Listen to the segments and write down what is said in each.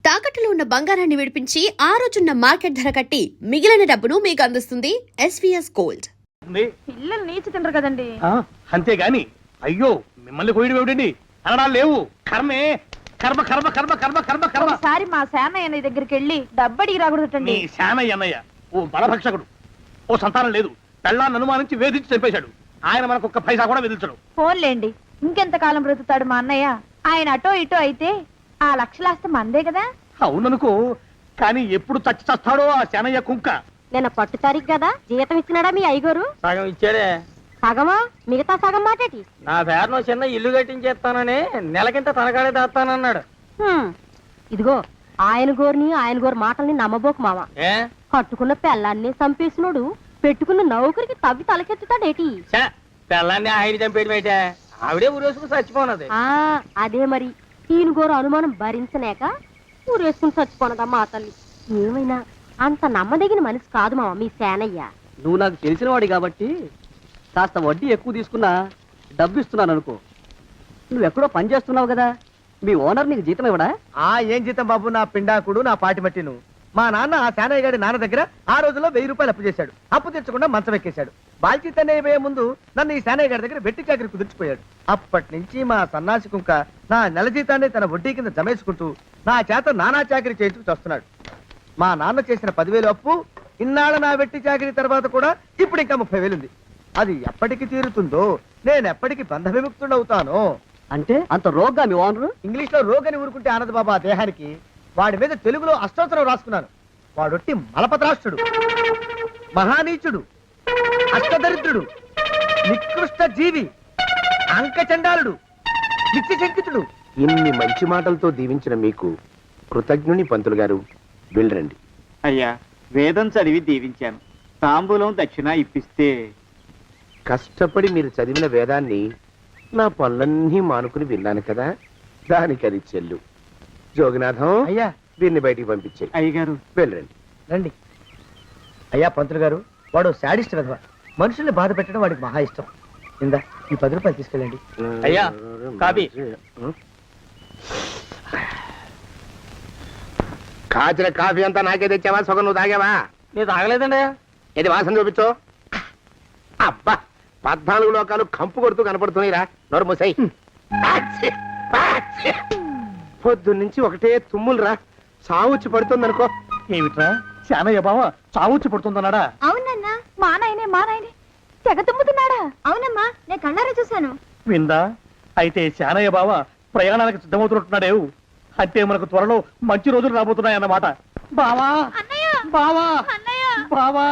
తాకట్టులో ఉన్న బంగారాన్ని విడిపించి ఆ రోజున్న మార్కెట్ ధర కట్టి మిగిలిన డబ్బును మీకు అందిస్తుంది ఎస్వీఎస్ గోల్డ్. పిల్లలు నీచి తింటారు కదండి. అంతేగాని అయ్యో మిమ్మల్ని కోయడం ఏమిటండి అనడాలు లేవు. కర్మే కర్మ కర్మ కర్మ కర్మ కర్మ కర్మ. ఒకసారి మా శానయ్య దగ్గరికి వెళ్ళి డబ్బడికి రాకూడదటండి. శానయ్య అన్నయ్య ఓ బలభక్షకుడు, ఓ సంతానం లేదు, పెళ్ళాన్ని అనుమానించి వేధించి చంపేశాడు. ఆయన మనకు ఒక్క పైసా కూడా విధించడు. ఫోన్లేండి, ఇంకెంత కాలం బ్రతుకుతాడు మా అన్నయ్య? ఆయన అటో ఇటో అయితే ఆ లక్షలాస్తి మందే కదా. అవుననుకో, కానీ ఎప్పుడు చచ్చి చస్తాడో ఆ శానయ్య కుంక. నిన్న పట్టు తారీఖు కదా, జీతం ఇచ్చినాడా మీ అయ్యగారు? సగం ఇచ్చాడే. సగమా? మిగతా సగం మాటేటి? నా పేరును చిన్న ఇల్లు కట్టించేస్తానని నెలకింత తనకాడే దాస్తానన్నాడు. ఇదిగో ఆయన గోరు మాటల్ని నమ్మబోకు మామ. కట్టుకున్న పెళ్ళాన్ని చంపేసినోడు పెట్టుకున్న నౌకరికి తవ్వి తలకెత్తుతాడేటి? పెళ్ళాన్ని ఆయన చంపేయడం అయితే ఆవిడే ఊరేసుకుని చచ్చిపోనది. అదే మరి, ఈయన గోరు అనుమానం భరించలేక ఊరేసుకుని చచ్చిపోనదమ్మా ఆ తల్లి. ఏమైనా అంత నమ్మదగిన మనిషి కాదు మామ మీ సేనయ్య. నువ్వు నాకు తెలిసిన వాడి కాబట్టి కాస్త వడ్డీ ఎక్కువ తీసుకున్నా డబ్బు ఇస్తున్నాను అనుకో. నువ్వెక్కడో పని చేస్తున్నావు కదా, మీ ఓనర్ నీకు జీతం ఇవ్వడా? ఏం జీతం బాబు, నా పిండాకుడు నా పాటి మట్టిను. మా నాన్న ఆ శానయ్య గారి నాన్న దగ్గర ఆ రోజుల్లో 1000 రూపాయలు అప్పు చేశాడు. అప్పు తెచ్చకుండా మంచం ఎక్కేశాడు. బాల్చితనే అయిపోయే ముందు నన్ను ఈ శానయ్య గారి దగ్గర వెట్టి చాకరి కుదిర్చిపోయాడు. అప్పటి నుంచి మా సన్నాసి కుంక నా నెల జీతాన్ని తన వడ్డీ కింద జమేసుకుంటూ నా చేత నానా చాకరీ చేయించుకు వస్తున్నాడు. మా నాన్న చేసిన 10,000 అప్పు ఇన్నాళ్ళ నా వెట్టి చాకరీ తర్వాత కూడా ఇప్పుడు ఇంకా 30,000 ఉంది. అది ఎప్పటికి తీరుతుందో, నేను ఎప్పటికి బంధ విముక్తుడవుతానో. అంటే అంత రోగ్గా మీ ఓనరు? ఇంగ్లీష్ లో రోగని ఊరుకుంటే ఆనంద్ బాబా ఆ దేహానికి. వాడి మీద తెలుగులో అష్టోత్తరం రాసుకున్నాను. వాడొట్టి మలపత్రాష్ట్రుడు, మహానీచుడు, అష్టదరిద్రుడు, నికృష్ట జీవి, అంకచండాలుడు, నిత్య శంకితుడు. ఇన్ని మంచి మాటలతో దీవించిన మీకు కృతజ్ఞుని పంతులు గారు. వెళ్ళరండి. అయ్యా, వేదం చదివి దీవించాను, తాంబూలం దక్షిణ ఇప్పిస్తే. కష్టపడి మీరు చదివిన వేదాన్ని నా పనులన్నీ మానుకుని విన్నాను కదా, దానికి అది చెల్లు. జోగినాథం, అయ్యా వీరిని బయటికి పంపించేయి. అయ్యగారు వెళ్ళరండి. రండి. అయ్యా పంతులు గారు, వాడు శాడిస్ట్ విధవ. మనుషుల్ని బాధ పెట్టడం వాడికి మహా ఇష్టం. ఇందా ఈ 10 రూపాయలు తీసుకెళ్ళండి. అయ్యా కాపీ. కాచిన కాఫీ అంతా నాకే తెచ్చావా? సగం నువ్వు తాగావా? నేను తాగలేదండి. ఇది వాసన చూపించు. అబ్బా, 14 లోకాలు కంపు కొడుతూ కనపడుతున్నాయిరా. నోరు మూసాయి. పొద్దున్నుంచి ఒకటే తుమ్ములురా. సావుచ్చి పడుతుందనుకో. ఏమిట్రా శానయ్య బావ చావుచ్చి పడుతుందన్నాడా? అవునన్నా, మా నాయనే తెగ తుమ్ముతున్నాడా? అవునమ్మా, నేను కళ్ళారా చూశాను. విందా? అయితే శానయ్య బావ ప్రయాణానికి సిద్ధమవుతున్నట్టున్నాడేవు. అంటే మనకు త్వరలో మంచి రోజులు రాబోతున్నాయన్నమాట. బావా బావా బావా,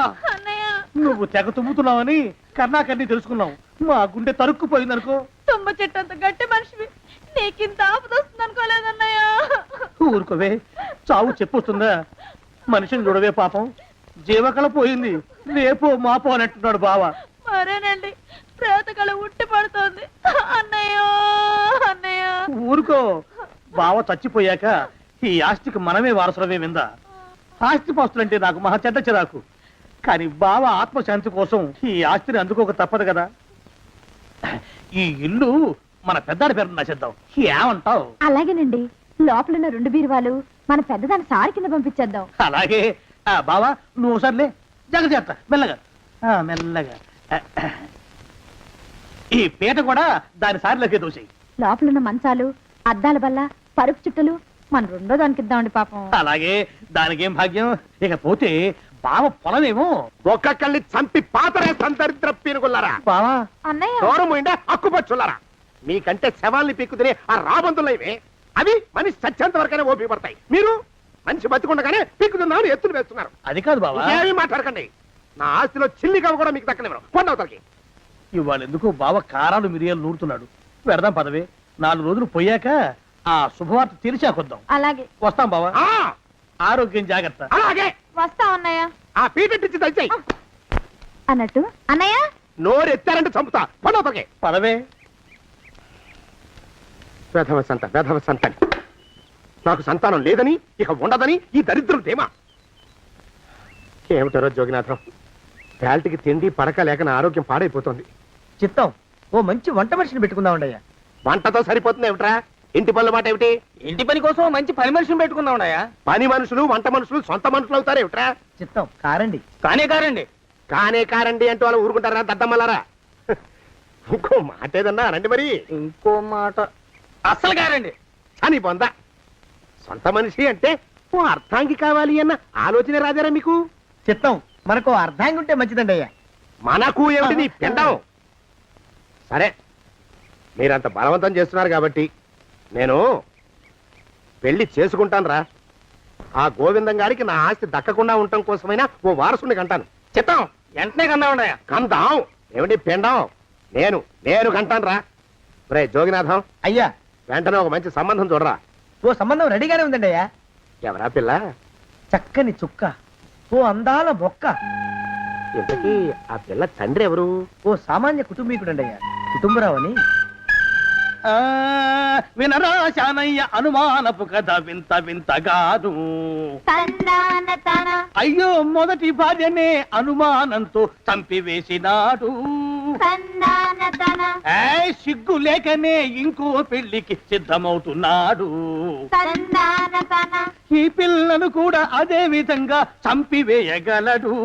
నువ్వు తెగ తుమ్ముతున్నావని కర్ణాకర్ణి తెలుసుకున్నావు. మా గుండె తరుక్కుపోయిందనుకో. తుమ్మ చెట్టు అంత గట్టి మనిషివి, నీకింత ఆపదొస్తుంది అనుకోలేదన్నయ్య. ఊరుకోవే, చావు చెప్పొస్తుందా? మనిషిని చూడవే పాపం, జీవకళ పోయింది. రేపో మాపో అనంటున్నాడు బావ. మరేనండి, ప్రేతకళ ఉట్టి పడుతోంది అన్నయ్య. ఊరుకో, బావ చచ్చిపోయాక ఈ ఆస్తికి మనమే వారసులమే. విందా? ఆస్తి పాస్తులంటే నాకు మహా చెడ్డ చిరాకు. కానీ బావ ఆత్మశాంతి కోసం ఈ ఆస్తిని అందుకోక తప్పదు కదా. ఈ ఇల్లు మన పెద్దాడి పేరు నచ్చేద్దాం. ఏమంటావు? అలాగేనండి, లోపలున్న 2 బీరువాలు మన పెద్దదాన్ని సారి కింద పంపించేద్దాం. అలాగే. బావా నువ్వు సర్లే, జాగ్రత్త, మెల్లగా మెల్లగా. ఈ పీట కూడా దాని సారిలోకి దోసేయి. లోపలున్న మంచాలు, అద్దాల బల్ల, పరుపు చుట్టలు మన 2వ దానికి ఇద్దామండి పాపం. అలాగే, దానికేం భాగ్యం. ఇకపోతే బావ పొలమేమో. ఒక్కొక్కళ్ళని చంపి పాతరే సంతరిద్ర పీనుకున్నారా. బావా అన్నయ్య, దూరం పోయిందా అక్కుపచ్చున్నారా. మీకంటే శవాల్ని పీక్కుతినే ఆ రాబందులైవే, అవి మనిషి చచ్చేంత వరకనే ఓపి పడతాయి. మీరు మనిషి బతికుండగానే పీక్కుతున్నామని ఎత్తులు వేస్తున్నారు. అది కాదు బావా. ఏమీ మాట్లాడకండి. నా ఆస్తిలో చిల్లికవ కూడా మీకు దక్కనివ్వరు. కొండవతలకి. ఇవాళ ఎందుకో బావ కారాలు మిరియాలు నూరుతున్నాడు. పెడదాం పదవే. 4 రోజులు పోయాక ఆ శుభవార్త తీర్చాకొద్దాం. అలాగే. వస్తాం బావా. ఆరోగ్యం జాగ్రత్త. అలాగే వస్తా అన్నయ్య. ఆ పీటెట్టించి దయచేయి. అన్నట్టు అన్నయ్య, నోరు ఎత్తారంటే చంపుతా. కొండవతలకి పదవే. వేధవ సంతానం. నాకు సంతానం లేదని, ఇక ఉండదని ఈ దరిద్రం ధీమా. ఏమిటారో జోగినాథం, వేల్టికి తిండి పడక లేక నా ఆరోగ్యం పాడైపోతుంది. చిత్తం, ఓ మంచి వంట మనిషిని పెట్టుకుందామండి అయ్యా. వంటతో సరిపోతుంది ఏమిట్రా? ఇంటి పనుల మాట ఏమిటి? ఇంటి పని కోసం మంచి పని మనిషిని పెట్టుకుందామయ్యా. పని మనుషులు వంట మనుషులు సొంత మనుషులు అవుతారేమిట్రా? చిత్తం కారండి. కానే కారండి. కానే కారండి అంటూ వాళ్ళు ఊరుకుంటారా దద్దమ్మలారా? ఇంకో మాట ఏదన్నా రండి మరి. ఇంకో మాట అస్సలు కారండి. అని పొందా సొంత మనిషి అంటే ఓ అర్థాంగి కావాలి అన్న ఆలోచన రాదారా మీకు? చిత్తం మనకు అర్ధాంగి ఉంటే మంచిదండి అయ్యా. మనకు ఏమిటి నీ పిండం? సరే మీరంత బలవంతం చేస్తున్నారు కాబట్టి నేను పెళ్లి చేసుకుంటాను రా. ఆ గోవిందం గారికి నా ఆస్తి దక్కకుండా ఉండటం కోసమైనా ఓ వారసుని కంటాను. చిత్తం వెంటనే కన్నామయ్యా. కందాం ఏమిటి పిండం? నేను కంటాను రా. రే జోగినాథం, అయ్యా వెంటనే ఒక మంచి సంబంధం చూడరా. ఓ సంబంధం రెడీగానే ఉందండి అయ్యా. ఎవరా పిల్ల? చక్కని చుక్క, ఓ అందాల మొక్క, ఇంతకీ ఆ పిల్ల తండ్రి ఎవరు? ఓ సామాన్య కుటుంబీకుడండి అయ్యా. కుటుంబరావు అని. వినరా శానయ్య అనుమానపు కథ వింత వింతగాదు. అయ్యో మొదటి భార్యనే అనుమానంతో చంపివేసినాడు. సిగ్గు లేకనే ఇంకో పెళ్లికి సిద్ధమవుతున్నాడు. ఈ పిల్లను కూడా అదే విధంగా చంపివేయగలడు.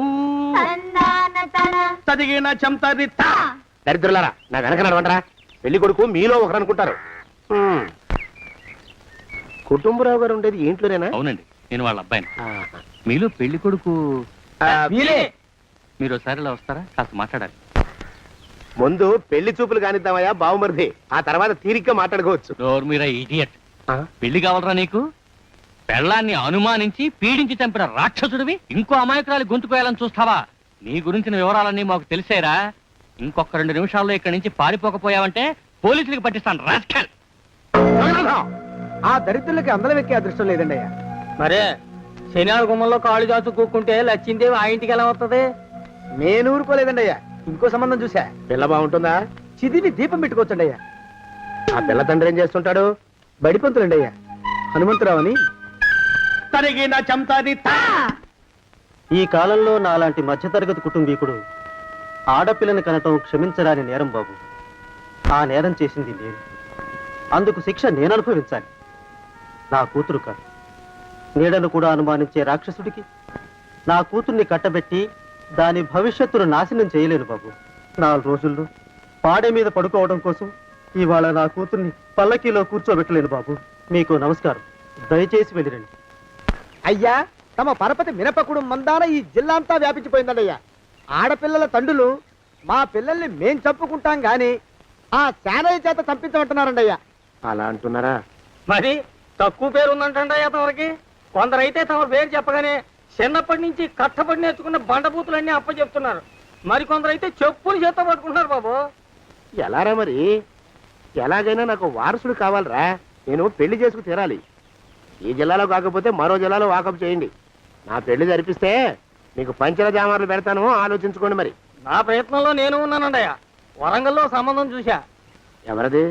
చదివిన చంతరిత. దరిద్రులారా నా వెనక నడవంటరా. పెళ్లి కొడుకు మీలో ఒకరు అనుకుంటారు. కుటుంబరావు గారు ఉండేది ఇంట్లోనేనా? అవునండి, నేను వాళ్ళ అబ్బాయిని. ఆహా. మీలో పెళ్లి కొడుకు వీలే. మీరు ఒకసారి ఇలా వస్తారా? కాస్త మాట్లాడాలి. ముందు పెళ్లి చూపులు కానిద్దామయ్యా బావుమరిది, ఆ తర్వాత తీరిగ్గా మాట్లాడుకోవచ్చు. డోర్ మీరా ఇడియట్. పెళ్లి కావాలరా నీకు? పెళ్ళాన్ని అనుమానించి పీడించి చంపిన రాక్షసుడివి ఇంకో అమాయకురాలి గొంతుకోయాలని చూస్తావా? నీ గురించిన వివరాలన్నీ మాకు తెలిసేరా. ఇంకొక 2 నిమిషాల్లో ఇక్కడి నుంచి పారిపోకపోయావంటే పోలీసులకు పట్టిస్తాను రాస్కల్. ఆ దరిద్రులకి అందరం ఎక్కే అదృష్టం లేదండి అయ్యా. మరే శనివారం గుమ్మంలో కాళ్ళు చాచు కూకుంటే లచ్చిందేవి ఆ ఇంటికి ఎలా వస్తుంది? నేను ఊరుకోలేదండి అయ్యా. ఇంకో సంబంధం చూసా. పిల్ల బాగుంటుందా? చిదివి దీపం పెట్టుకోవచ్చండి అయ్యా. ఆ పిల్ల తండ్రి ఏం చేస్తుంటాడు? బడిపంతులండి అయ్యా. హనుమంతరావు అని. తరిగిన చంతరిత. ఈ కాలంలో నాలాంటి మధ్యతరగతి కుటుంబీకుడు ఆడపిల్లని కనటం క్షమించరాని నేరం బాబు. ఆ నేరం చేసింది నేను. అందుకు శిక్ష నేను అనుభవించాలి. నా కూతురు కాదు. నీడను కూడా అనుమానించే రాక్షసుడికి నా కూతుర్ని కట్టబెట్టి దాని భవిష్యత్తును నాశనం చేయలేను బాబు. 4 రోజుల్లో పాడే మీద పడుకోవడం కోసం ఇవాళ నా కూతుర్ని పల్లకీలో కూర్చోబెట్టలేను బాబు. మీకు నమస్కారం. దయచేసి వెళ్ళిరండి. అయ్యా తమ పరపతి మినపకుడు మందాన ఈ జిల్లా అంతా వ్యాపించిపోయిందండి అయ్యా. ఆడపిల్లల తండ్రులు మా పిల్లల్ని మేం చంపుకుంటాం గాని ఆ శానయ్య చేత చంపించమంటున్నారండి అయ్యా. అలా అంటున్నారా? మరి తక్కువ పేరు ఉందంటయ్యా తమరికి. కొందరైతే తమ పేరు చెప్పగానే చిన్నప్పటి నుంచి కట్టబడి నేర్చుకున్న బండబూతులన్నీ అప్పచెప్తున్నారు. మరి కొందరైతే చెప్పులు చేత పట్టుకుంటున్నారు బాబు. ఎలారా మరి? ఎలాగైనా నాకు వారసుడు కావాలరా. నేను పెళ్లి చేసుకు తీరాలి. ఈ జిల్లాలో కాకపోతే మరో జిల్లాలో వాకప్ చేయండి. నా పెళ్లి జరిపిస్తే మీకు పంచల జామార్లు పెడతాను, ఆలోచించుకోండి మరి. నా ప్రయత్నంలో నేను ఉన్నానండయ్యా. వరంగల్లో సంబంధం చూశా. ఎవరది?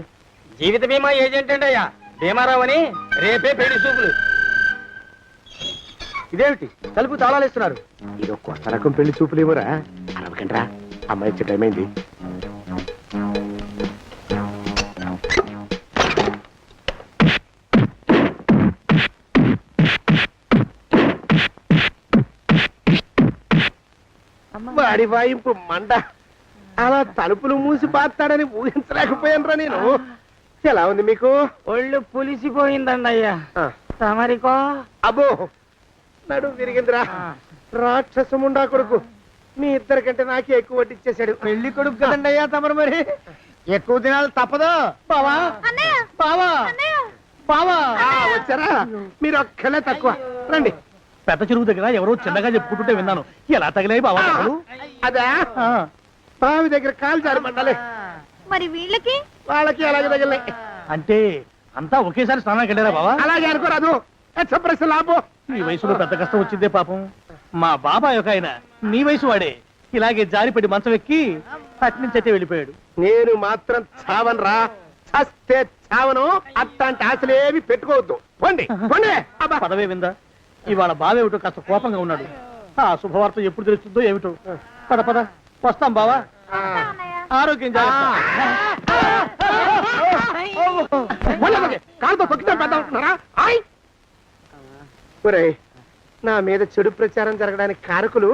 జీవిత బీమా ఏజెంట్ అండి అయ్యా, భీమారావు అని. రేపే పెళ్లి చూపులు. ఇదేమిటి తలుపు తాళాలేస్తున్నారు? ఇది కొత్త రకం పెళ్లి చూపులేమోరా. అరవకండ్రా, అమ్మాయి ఇచ్చే టైం అయింది. వాడి వాయింపు మండ. అలా తలుపులు మూసి పాతాడని ఊహించలేకపోయానురా నేను. ఎలా ఉంది మీకు? ఒళ్ళు పులిసిపోయిందండి అయ్యా. తమరికో? అబ్బో నడు విరిగిందిరా. రాక్షసముండా కొడుకు మీ ఇద్దరికంటే నాకే ఎక్కువ వడ్డిచ్చేశాడు. పెళ్లి కొడుకు కదండి అయ్యా తమరు. మరి ఎక్కువ దినాలు తప్పదు. బావా బావా బావా. వచ్చారా? మీరు ఒక్కలే తక్కువ. రండి. పెద్ద చెరువు దగ్గర ఎవరో చిన్నగా చెప్పుకుంటుంటే విన్నాను. ఎలా తగిలాయి బావా? అదా బావి దగ్గర కాలు జారి పడ్డాలి. మరి వీళ్ళకి వాళ్ళకి అలాగే తగిలే. అంటే అంతా ఒకేసారి స్నానానికి వెళ్ళారా బావా? అలాగే అనుకోరాదు. ప్రశ్న లాభం. ఈ వయసులో పెద్ద కష్టం వచ్చిందే పాపం. మా బాబాయ్ ఒక ఆయన నీ వయసు వాడే ఇలాగే జారిపడి మంచం ఎక్కి అట్నుంచి అయితే వెళ్ళిపోయాడు. నేను మాత్రం చావను రా. చస్తే చావను. అట్లాంటి ఆశలేవి పెట్టుకోవద్దు. పోండి పోండి. పదవే విందా. ఇవాళ బావేమిటో కాస్త కోపంగా ఉన్నాడు. ఆ శుభవార్త ఎప్పుడు తెలుస్తుందో ఏమిటో. పద పద వస్తాం బావా. ఆరోగ్యం జాగ్రత్త. కాలుతో తొక్కితే పెద్ద ఉంటున్నారా? ఆయ్! ఒరేయ్, నా మీద చెడు ప్రచారం జరగడానికి కారకులు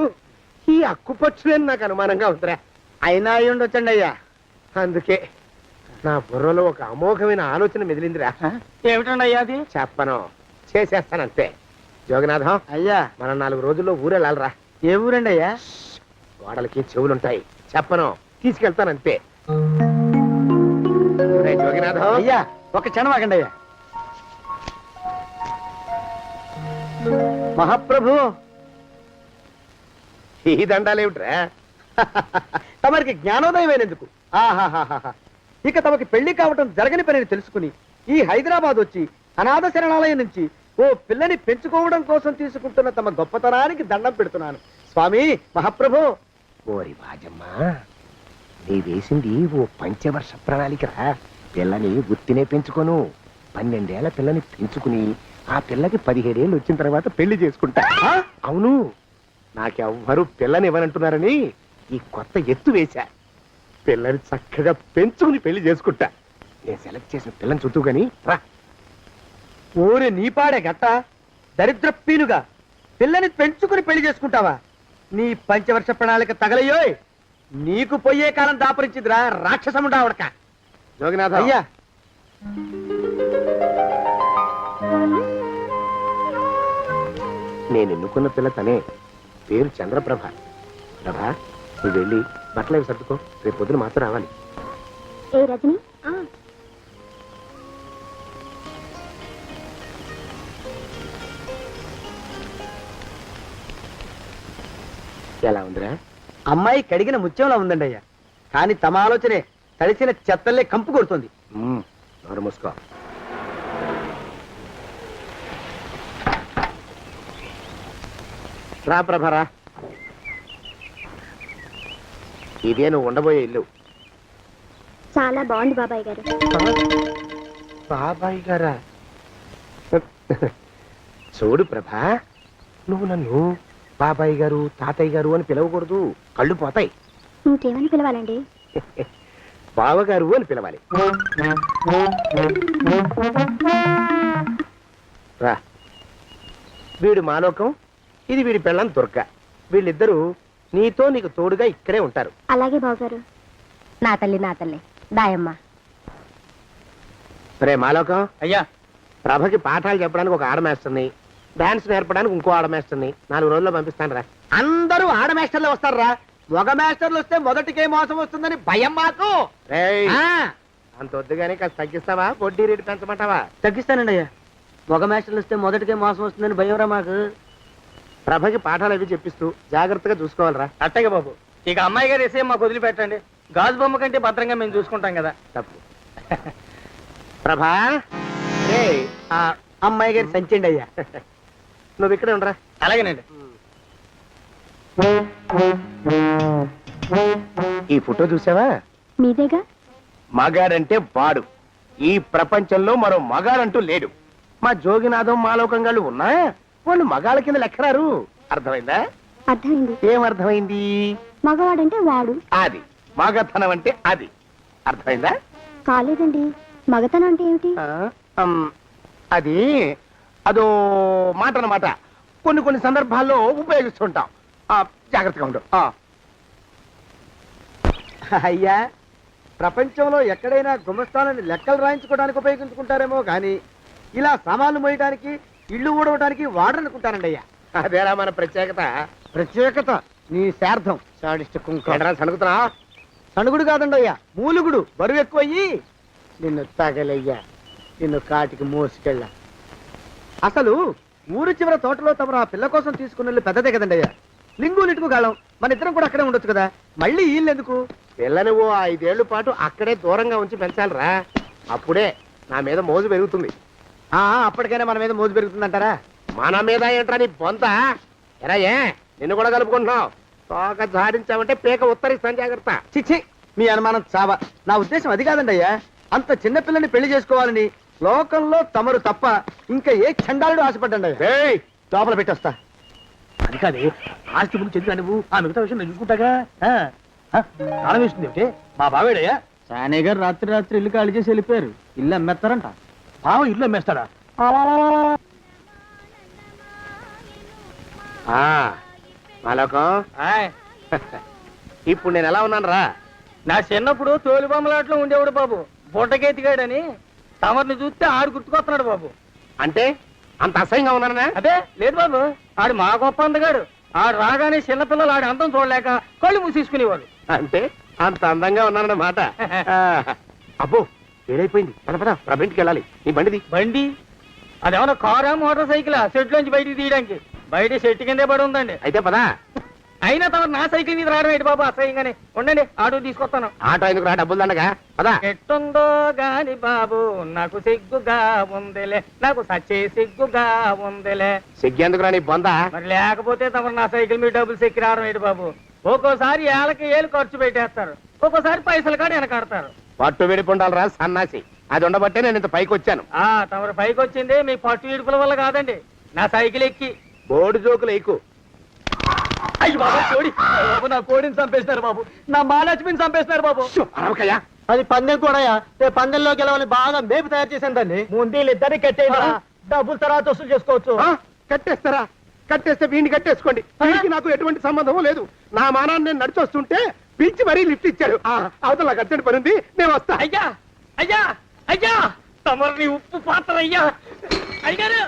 ఈ అక్కుపక్షులని నాకు అనుమానంగా ఉందిరా. అయినా అయి ఉండొచ్చండి అయ్యా. అందుకే నా బుర్రలో ఒక అమోఘమైన ఆలోచన మెదిలిందిరా. ఏమిటండి అయ్యా అది? చెప్పను, చేసేస్తానంతే. జోగినాథం, అయ్యా, మనం 4 రోజుల్లో ఊరెళ్ళాలరా. ఏ ఊరండి అయ్యా? గోడలకి చెవులుంటాయి, చెప్పను, తీసుకెళ్తానంతే. ఒరేయ్ జోగినాథం, అయ్యా ఒక క్షణం ఆగండి అయ్యా. మహాప్రభు, ఈ దండాలేమిట్రా? తమరికి జ్ఞానోదయమైనందుకు ఆహాహాహా. ఇక తమకి పెళ్లి కావటం జరగని పనిని తెలుసుకుని ఈ హైదరాబాద్ వచ్చి అనాథ శరణాలయం నుంచి ఓ పిల్లని పెంచుకోవడం కోసం తీసుకుంటున్న తమ గొప్పతనానికి దండం పెడుతున్నాను స్వామి. మహాప్రభు, ఓరి బాజమ్మా, నీ వేసింది ఓ పంచవర్ష ప్రణాళికరా. పిల్లని గుర్తినే పెంచుకోను, 12 ఏళ్ల పిల్లని పెంచుకుని ఆ పిల్లకి 17 ఏళ్ళు వచ్చిన తర్వాత పెళ్లి చేసుకుంటా. అవును, నాకెవ్వరూ పిల్లని ఇవ్వనంటున్నారని ఈ కొత్త ఎత్తు వేశా. పిల్లని చక్కగా పెంచుకుని పెళ్లి చేసుకుంటా. నేను సెలెక్ట్ చేసిన పిల్లని చుట్టూ గాని రా. ఓరి నీపాడే గట్ట దరిద్ర పీనుగా, పిల్లని పెంచుకుని పెళ్లి చేసుకుంటావా? నీ పంచవర్ష ప్రణాళిక తగలయ్యోయ్. నీకు పోయే కాలం దాపరించిందిరా రాక్షసముడా ఉడక. జోగినాథ, అయ్యా, నేను ఎన్నుకున్న పిల్ల తనే, పేరు చంద్రప్రభ. ప్రభ, నువ్వు వెళ్ళి బట్టలు అవి సర్దుకో, రేపు పొద్దున మాత్రం రావాలి. ఏ రజని, ఎలా ఉందిరా? అమ్మాయి కడిగిన ముత్యంలా ఉందండి అయ్యా. కానీ తమ ఆలోచనే తడిసిన చెత్తల్లే కంపు కొడుతుంది. నోరు మూసుకో. రా ప్రభరా, ఇదే నువ్వు ఉండబోయే ఇల్లు. చాలా బాగుంది బాబాయ్ గారు. బాబాయ్ గారా? చూడు ప్రభా, నువ్వు నన్ను బాబాయ్ గారు, తాతయ్య గారు అని పిలవకూడదు, కళ్ళు పోతాయి. ఇంకేమని పిలవాలండి? బావగారు అని పిలవాలి. రా, వీడు మాలోకం, ఇది వీడి పెళ్ళం దుర్గ. వీళ్ళిద్దరూ నీతో నీకు తోడుగా ఇక్కడే ఉంటారు. అలాగే బావగారు. నా తల్లి దాయమ్మ. రే మాలోకం, అయ్యా, ప్రభకి పాఠాలు చెప్పడానికి ఒక ఆడమేస్తుంది, డాన్స్ నేర్పడానికి ఇంకో ఆడమేస్తుంది. 4 రోజుల్లో పంపిస్తాను రా. అందరూ ఆడ మాస్టర్లు వస్తారా? మగ మాస్టర్లు వస్తే మొదటికే మోసం వస్తుందని భయం మాకు. రేయ్, ఆ, అంత వద్దుగానే కాస్త తగ్గిస్తావా? వడ్డీ రేటు పెంచమంటావా? తగ్గిస్తానండి అయ్యా. మగ మాస్టర్లు వస్తే మొదటికే మోసం వస్తుందని భయం రా మాకు. ప్రభకి పాఠాలు అవి చెప్పిస్తూ జాగ్రత్తగా చూసుకోవాలరా. అట్టగే బాబు. ఇక అమ్మాయి గారు వేసే మాకు వదిలిపెట్టండి. గాజు బొమ్మ కంటే భద్రంగా మేము చూసుకుంటాం కదా. తప్పు. ప్రభా, రేయ్, ఆ అమ్మాయి గారి సంచండి అయ్యా. నువ్వు ఇక్కడే ఉండరా. అలాగేనండి. ఈ ఫోటో చూసావా? మీదేగా. మగాడంటే వాడు. ఈ ప్రపంచంలో మరో మగాడంటూ లేడు. మా జోగినాథం మాలోకంగాళ్ళు ఉన్నా వాళ్ళు మగాళ్ళ కింద లెక్కరారు. అర్థమైందా? అర్థమైంది. ఏం అర్థమైంది? మగవాడంటే వాడు. అది మగతనం అంటే అది. అర్థమైందా? కాలేదండి. మగతనం అంటే ఏమిటి? అది అదో మాట అన్నమాట. కొన్ని సందర్భాల్లో ఉపయోగిస్తుంటాం. జాగ్రత్తగా ఉండు. అయ్యా, ప్రపంచంలో ఎక్కడైనా గుమస్తాలని లెక్కలు రాయించుకోవడానికి ఉపయోగించుకుంటారేమో కానీ ఇలా సామాన్లు మోయడానికి, ఇల్లు ఊడవడానికి వాడరనుకుంటానండి అయ్యా. అదేరా మన ప్రత్యేకత. ప్రత్యేకత నీ శార్థం. సణుకుతున్నా? సణుగుడు కాదండి అయ్యా, మూలుగుడు. బరువు ఎక్కువయ్యి నిన్ను తగలయ్యా, నిన్ను కాటికి మోసుకెళ్ళ. అసలు ఊరు చివర తోటలో తమరు ఆ పిల్ల కోసం తీసుకున్న పెద్దదే కదండి అయ్యా. లింగు లిటుకు గాలం, మన ఇద్దరం కూడా అక్కడే ఉండొచ్చు కదా. మళ్ళీ వీళ్ళు ఎందుకు? పిల్లని ఓ 5 ఏళ్ల పాటు అక్కడే దూరంగా ఉంచి పెంచాలిరా. అప్పుడే నా మీద మోజు పెరుగుతుంది. అప్పటికైనా మన మీద మోజు పెరుగుతుందంటారా? మన మీద ఏంట్రా నీ బొంత? ఎరా, ఏ నిన్ను కూడా కలుపుకుంటున్నావు? తోక జాడించావంటే పీక ఉత్తరిస్తాను, జాగ్రత్త. చిచ్చి, మీ అనుమానం చావా. నా ఉద్దేశం అది కాదండి అయ్యా. అంత చిన్న పిల్లని పెళ్లి చేసుకోవాలని లోకంలో తమరు తప్ప ఇంకా ఏ చండాలుడు ఆశపడ్డండి అయ్యా. ఏయ్, లోపల పెట్టొస్తా. అది కాదే, ఆస్తి ముందు చెందుగా నువ్వు ఆ మిగతా విషయం నేను చూసుకుంటాగా. తాళం వేస్తుంది ఏమిటి? మా బావేడయ్యా. సానే గారు రాత్రి ఇల్లు ఖాళీ చేసి వెళ్ళిపోయారు. ఇల్లు అమ్మేస్తారంట. బావ ఇల్లు అమ్మేస్తాడా? మాలోకం ఆయ్, ఇప్పుడు నేను ఎలా ఉన్నాను రా? నా చిన్నప్పుడు తోలుబొమ్మలాట్లో ఉండేవాడు బాబు, బుట్టకెత్తిగాడని. తమరిని చూస్తే ఆడు గుర్తుకొస్తున్నాడు బాబు. అంటే అంత అసహ్యంగా ఉన్నానా? అదే లేదు బాబు, ఆడు మా గొప్ప అందగాడు. ఆడు రాగానే చిన్నపిల్లలు ఆడి అందం చూడలేక కళ్ళు మూసేసుకునేవాడు. అంటే అంత అందంగా ఉన్నానన్నమాట. అబ్బో ఏడైపోయింది, పద పద ప్రభింటికి వెళ్ళాలి. నీ బండిది. బండి అదేమన్నా కారా మోటార్ సైకిలా షెడ్ బయటికి తీయడానికి? బయట చెట్టు కిందే పడి ఉందండి. అయితే పదా. అయినా తమ నా సైకిల్ మీద రావడం ఏంటి బాబు అసహ్యంగానే. ఉండండి ఆటో తీసుకొస్తాను. ఆటో ఎందుకు రా, డబ్బులు దండగా పదా. ఎట్టుందో గాని బాబు నాకు సిగ్గుగా ఉందిలే, నాకు సచ్చే సిగ్గుగా ఉందిలే. సిగ్గెందుకు రా నీ బొంద? మరి లేకపోతే తమ నా సైకిల్ మీద డబ్బులు సెక్కి రావడం ఏంటి బాబు? ఒక్కోసారి ఏళ్ళకి ఏళ్ళు ఖర్చు పెట్టేస్తారు, ఒక్కోసారి పైసలు కాడ వెనకాడతారు. పట్టు విడిపుండాలి రా సన్నాసి. అది ఉండబట్టే నేను ఇంత పైకి వచ్చాను. తమరు పైకి వచ్చింది మీ పట్టు ఇడుపుల వల్ల కాదండి, నా సైకిల్ ఎక్కి. బోర్డు జోకులు ఎక్కువ. అయ్యి బాబు కోడి, బాబు నా కోడిని చంపేసినారు బాబు, నా మహాలక్ష్మిని చంపేసినారు బాబు. అరవకయ్యా. అది పందెం కూడా పందెంలో గెలవని బాగా మేపు తయారు చేశాను దాన్ని. ముందు ఇద్దరిని కట్టేయండి, డబ్బులు తర్వాత వసూలు చేసుకోవచ్చు. కట్టేస్తారా? కట్టేస్తే వీడిని కట్టేసుకోండి. వీడికి నాకు ఎటువంటి సంబంధం లేదు. నా మానాన్ని నేను నడిచొస్తుంటే పిలిచి మరీ లిఫ్ట్ ఇచ్చాడు. అవతల నాకు అర్జెంట్ పని ఉంది, నేను వస్తా. అయ్యా అయ్యా అయ్యా, తమరిని ఉప్పు పాత్ర అయ్యా. అయ్యారు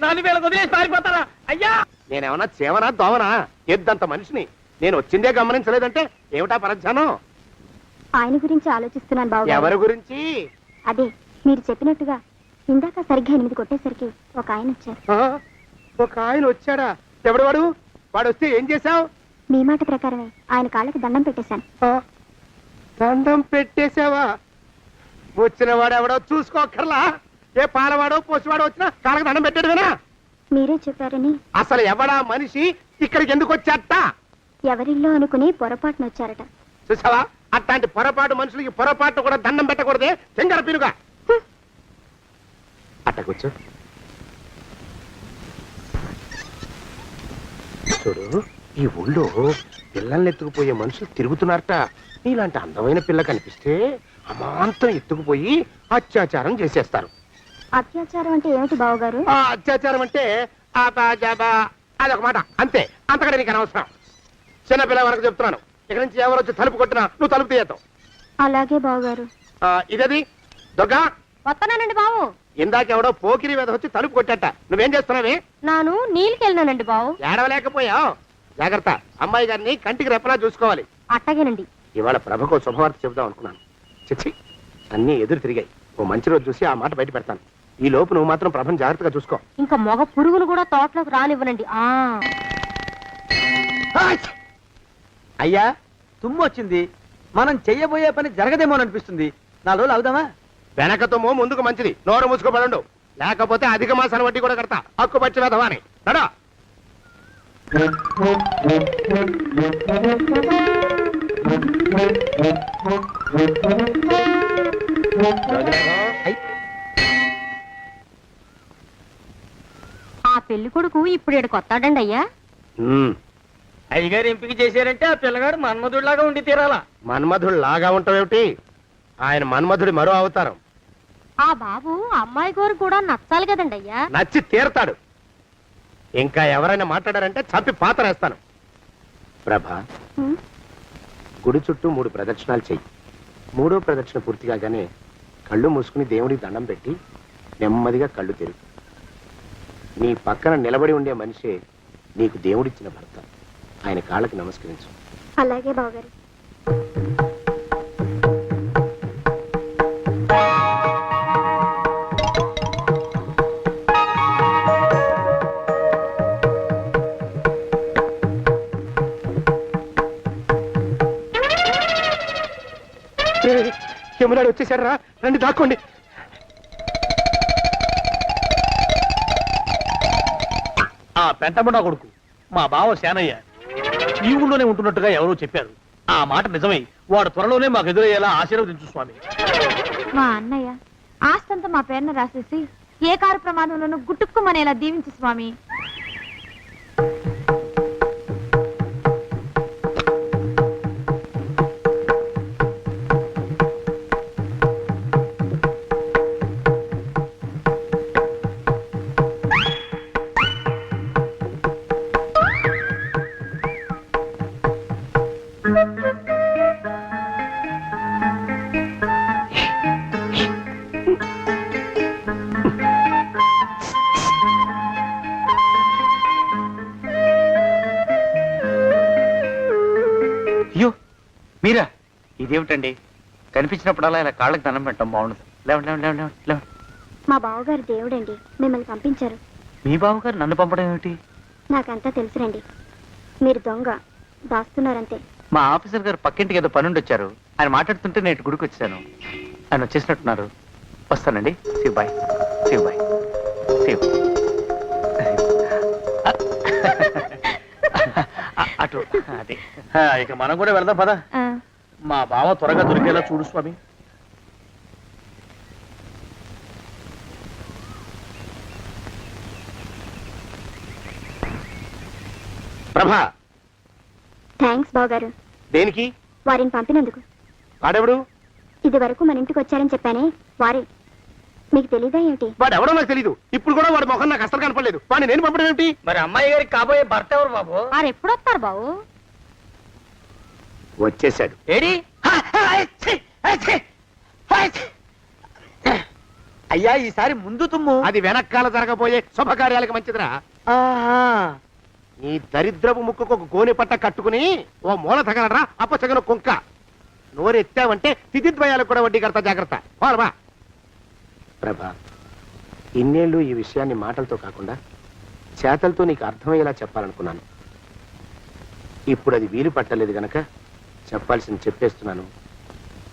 నాలుగు వేల వదిలేసి పారిపోతారా అయ్యా? నేనేమన్నా చేవనా దోవనా? ఎద్దంత మనిషిని. నేను వచ్చిందే గమనించలేదంటే ఏమిటా పరధ్యానం? ఆయన గురించి ఆలోచిస్తున్నాను బాబు. ఎవరి గురించి? అదే మీరు చెప్పినట్టుగా ఇందాక సరిగ్గా 8 కొట్టేసరికి ఒక ఆయన వచ్చారు. ఒక ఆయన వచ్చాడా? ఎవడు వాడు? వాడు వస్తే ఏం చేశావు? మీ మాట ప్రకారమే ఆయన కాళ్ళకి దండం పెట్టేశాను. దండం పెట్టేశావా? వచ్చిన వాడు ఎవడో చూసుకోకర్లా. ఏ పాలవాడో పోసివాడో వచ్చినా కాళ్ళకి దండం పెట్టాడువేనా? మీరే చెప్పారని. అసలు ఎవడా మనిషి ఇక్కడికి ఎందుకు వచ్చాట? ఎవరిల్లో అనుకుని పొరపాటున వచ్చారట. చూసావా, అట్లాంటి పొరపాటు మనుషులకి పొరపాటు కూడా దండం పెట్టకూడదే. చెంగర పిరుగా అట్టకొచ్చు. చూడు, ఈ ఊళ్ళో పిల్లల్ని ఎత్తుకుపోయే మనుషులు తిరుగుతున్నారట. నీలాంటి అందమైన పిల్ల కనిపిస్తే అమాంతం ఎత్తుకుపోయి అత్యాచారం చేసేస్తారు. అత్యాచారం అంటే ఏమిటి బావగారు? అత్యాచారం అంటే అదొక మాట అంతే, అంతకంటే నీకు అనవసరం. చిన్నపిల్ల వరకు చెప్తున్నాను. ఇక్కడి నుంచి ఎవరు వచ్చి తలుపు కొట్టినా నువ్వు తలుపు తీయతావు. అలాగే బావగారు. ఇదది దొంగ. వస్తున్నానండి బావు. ఇందాక ఎవడో పోకిరి మీద వచ్చి తలుపు కొట్టట. నువ్వేం చేస్తున్నావే? నాను నీళ్ళకెళ్ళినానండి బావు. ఏడవలేకపోయావు. జాగ్రత్త, అమ్మాయి గారిని కంటికి రెప్పలా చూసుకోవాలి. అట్టగేనండి. ఇవాళ ప్రభకు శుభవార్త చెబుదాం అనుకున్నాను. చిచ్చి, అన్నీ ఎదురు తిరిగాయి. ఓ మంచి రోజు చూసి ఆ మాట బయట పెడతాను. ఈ లోపు నువ్వు మాత్రం ప్రభను జాగ్రత్తగా చూసుకో. ఇంకా మగ పురుగును కూడా తోటలోకి రానివ్వనండి. అయ్యా తుమ్ము వచ్చింది, మనం చెయ్యబోయే పని జరగదేమోననిపిస్తుంది. 4 రోజులు అవుదామా? వెనకతోమో ముందుకు మంచిది. నోరు మూసుకోబడండు, లేకపోతే అధిక మాసాల వడ్డీ కూడా కడతా. హక్కు పచ్చి వెధవాని నడా. ఆ పెళ్లి కొడుకు ఇప్పుడు ఇక్కడికి వస్తాడండి అయ్యా. అయ్యగారు ఎంపిక చేశారంటే ఆ పిల్లగాడు మన్మధుడిలాగా ఉండి తీరాలా. మన్మధుడు లాగా ఉంటావేమిటి? ఆయన మన్మధుడి మరో అవతారం. ఆ బాబు అమ్మాయి గారు కూడా నచ్చాలి కదండి అయ్యా. నచ్చి తీరతాడు. ఇంకా ఎవరైనా మాట్లాడారంటే చంపి పాతరేస్తాను. ప్రభ, గుడి చుట్టూ 3 ప్రదక్షిణాలు చెయ్యి. 3వ ప్రదక్షిణ పూర్తి కాగానే కళ్ళు మూసుకుని దేవుడికి దండం పెట్టి నెమ్మదిగా కళ్ళు తెరుగు. నీ పక్కన నిలబడి ఉండే మనిషే నీకు దేవుడిచ్చిన భర్త. ఆయన కాళ్ళకి నమస్కరించు. అలాగే బావగారు. యమునాడు వచ్చేసాడు రా, రండి దాక్కోండి. ఆ పెంటముడా కొడుకు మా బావ శానయ్య ఈ ఊళ్ళోనే ఉంటున్నట్టుగా ఎవరో చెప్పారు. ఆ మాట నిజమై వాడు త్వరలోనే మాకు ఎదురయ్యేలా ఆశీర్వదించు స్వామి. మా అన్నయ్య ఆస్తంతా మా పేరున రాసేసి ఏ కారు ప్రమాదంలోనూ గుట్టుక్కుమనేలా దీవించు స్వామి. మీరా ఇదేమిటండి కనిపించినప్పుడల్లా ఇలా కాళ్ళకి దండం పెట్టడం బాగుండదు. లేవండి లేవండి లేవండి లేవండి లేవండి. మా బావగారు దేవుడండి, మిమ్మల్ని పంపించారు. మీ బావగారు నన్ను పంపడం ఏమిటి? నాకంతా తెలుసురండి. మీరు దొంగ దాస్తున్నారంతే. మా ఆఫీసర్ గారు పక్కింటికి ఏదో పనుండి వచ్చారు. ఆయన మాట్లాడుతుంటే నేను గుడికి వచ్చాను. ఆయన వచ్చేసినట్టున్నారు. వస్తానండి. శివ్ బాయ్. శివ్ బాయ్. శివ్. అటు అదే. ఇక మనం కూడా వెళ్దాం పద. మా బావ త్వరగా దొరికేలా చూడు స్వామి. ప్రభా, థ్యాంక్స్ బావగారు, దేనికి? వారిని పంపినందుకు. వాడెవడు? ఇది వరకు మన ఇంటికి వచ్చారని చెప్పానే వారే. మీకు తెలీదా ఏమిటి? వాడు ఎవడో నాకు తెలీదు. ఇప్పుడు కూడా వాడి మొహం నాకు అసలు కనపడలేదు. వాడిని నేను పంపడం ఏమిటి? మరి అమ్మాయి గారికి కాబోయే భర్త ఎవరు బాబు? వారు ఎప్పుడు వస్తారు బావు? వచ్చేసాడు. ఏడి? అయ్యా ఈసారి ముందు తుమ్ము. అది వెనకాల జరగబోయే శుభకార్యాలకు మంచిదిరా. నీ దరిద్రపు ముక్కుకు ఒక గోనె పట్ట కట్టుకుని ఓ మూల తగలరా అప్పచగన కుంక. నోరెత్తావంటే తిథిద్వయాలకు కూడా వడ్డీ కడతా, జాగ్రత్త. పోరమా ప్రభా, ఇన్నేళ్ళు ఈ విషయాన్ని మాటలతో కాకుండా చేతలతో నీకు అర్థమయ్యేలా చెప్పాలనుకున్నాను. ఇప్పుడు అది వీలు పట్టలేదు గనక చెప్పాల్సింది చెప్పేస్తున్నాను,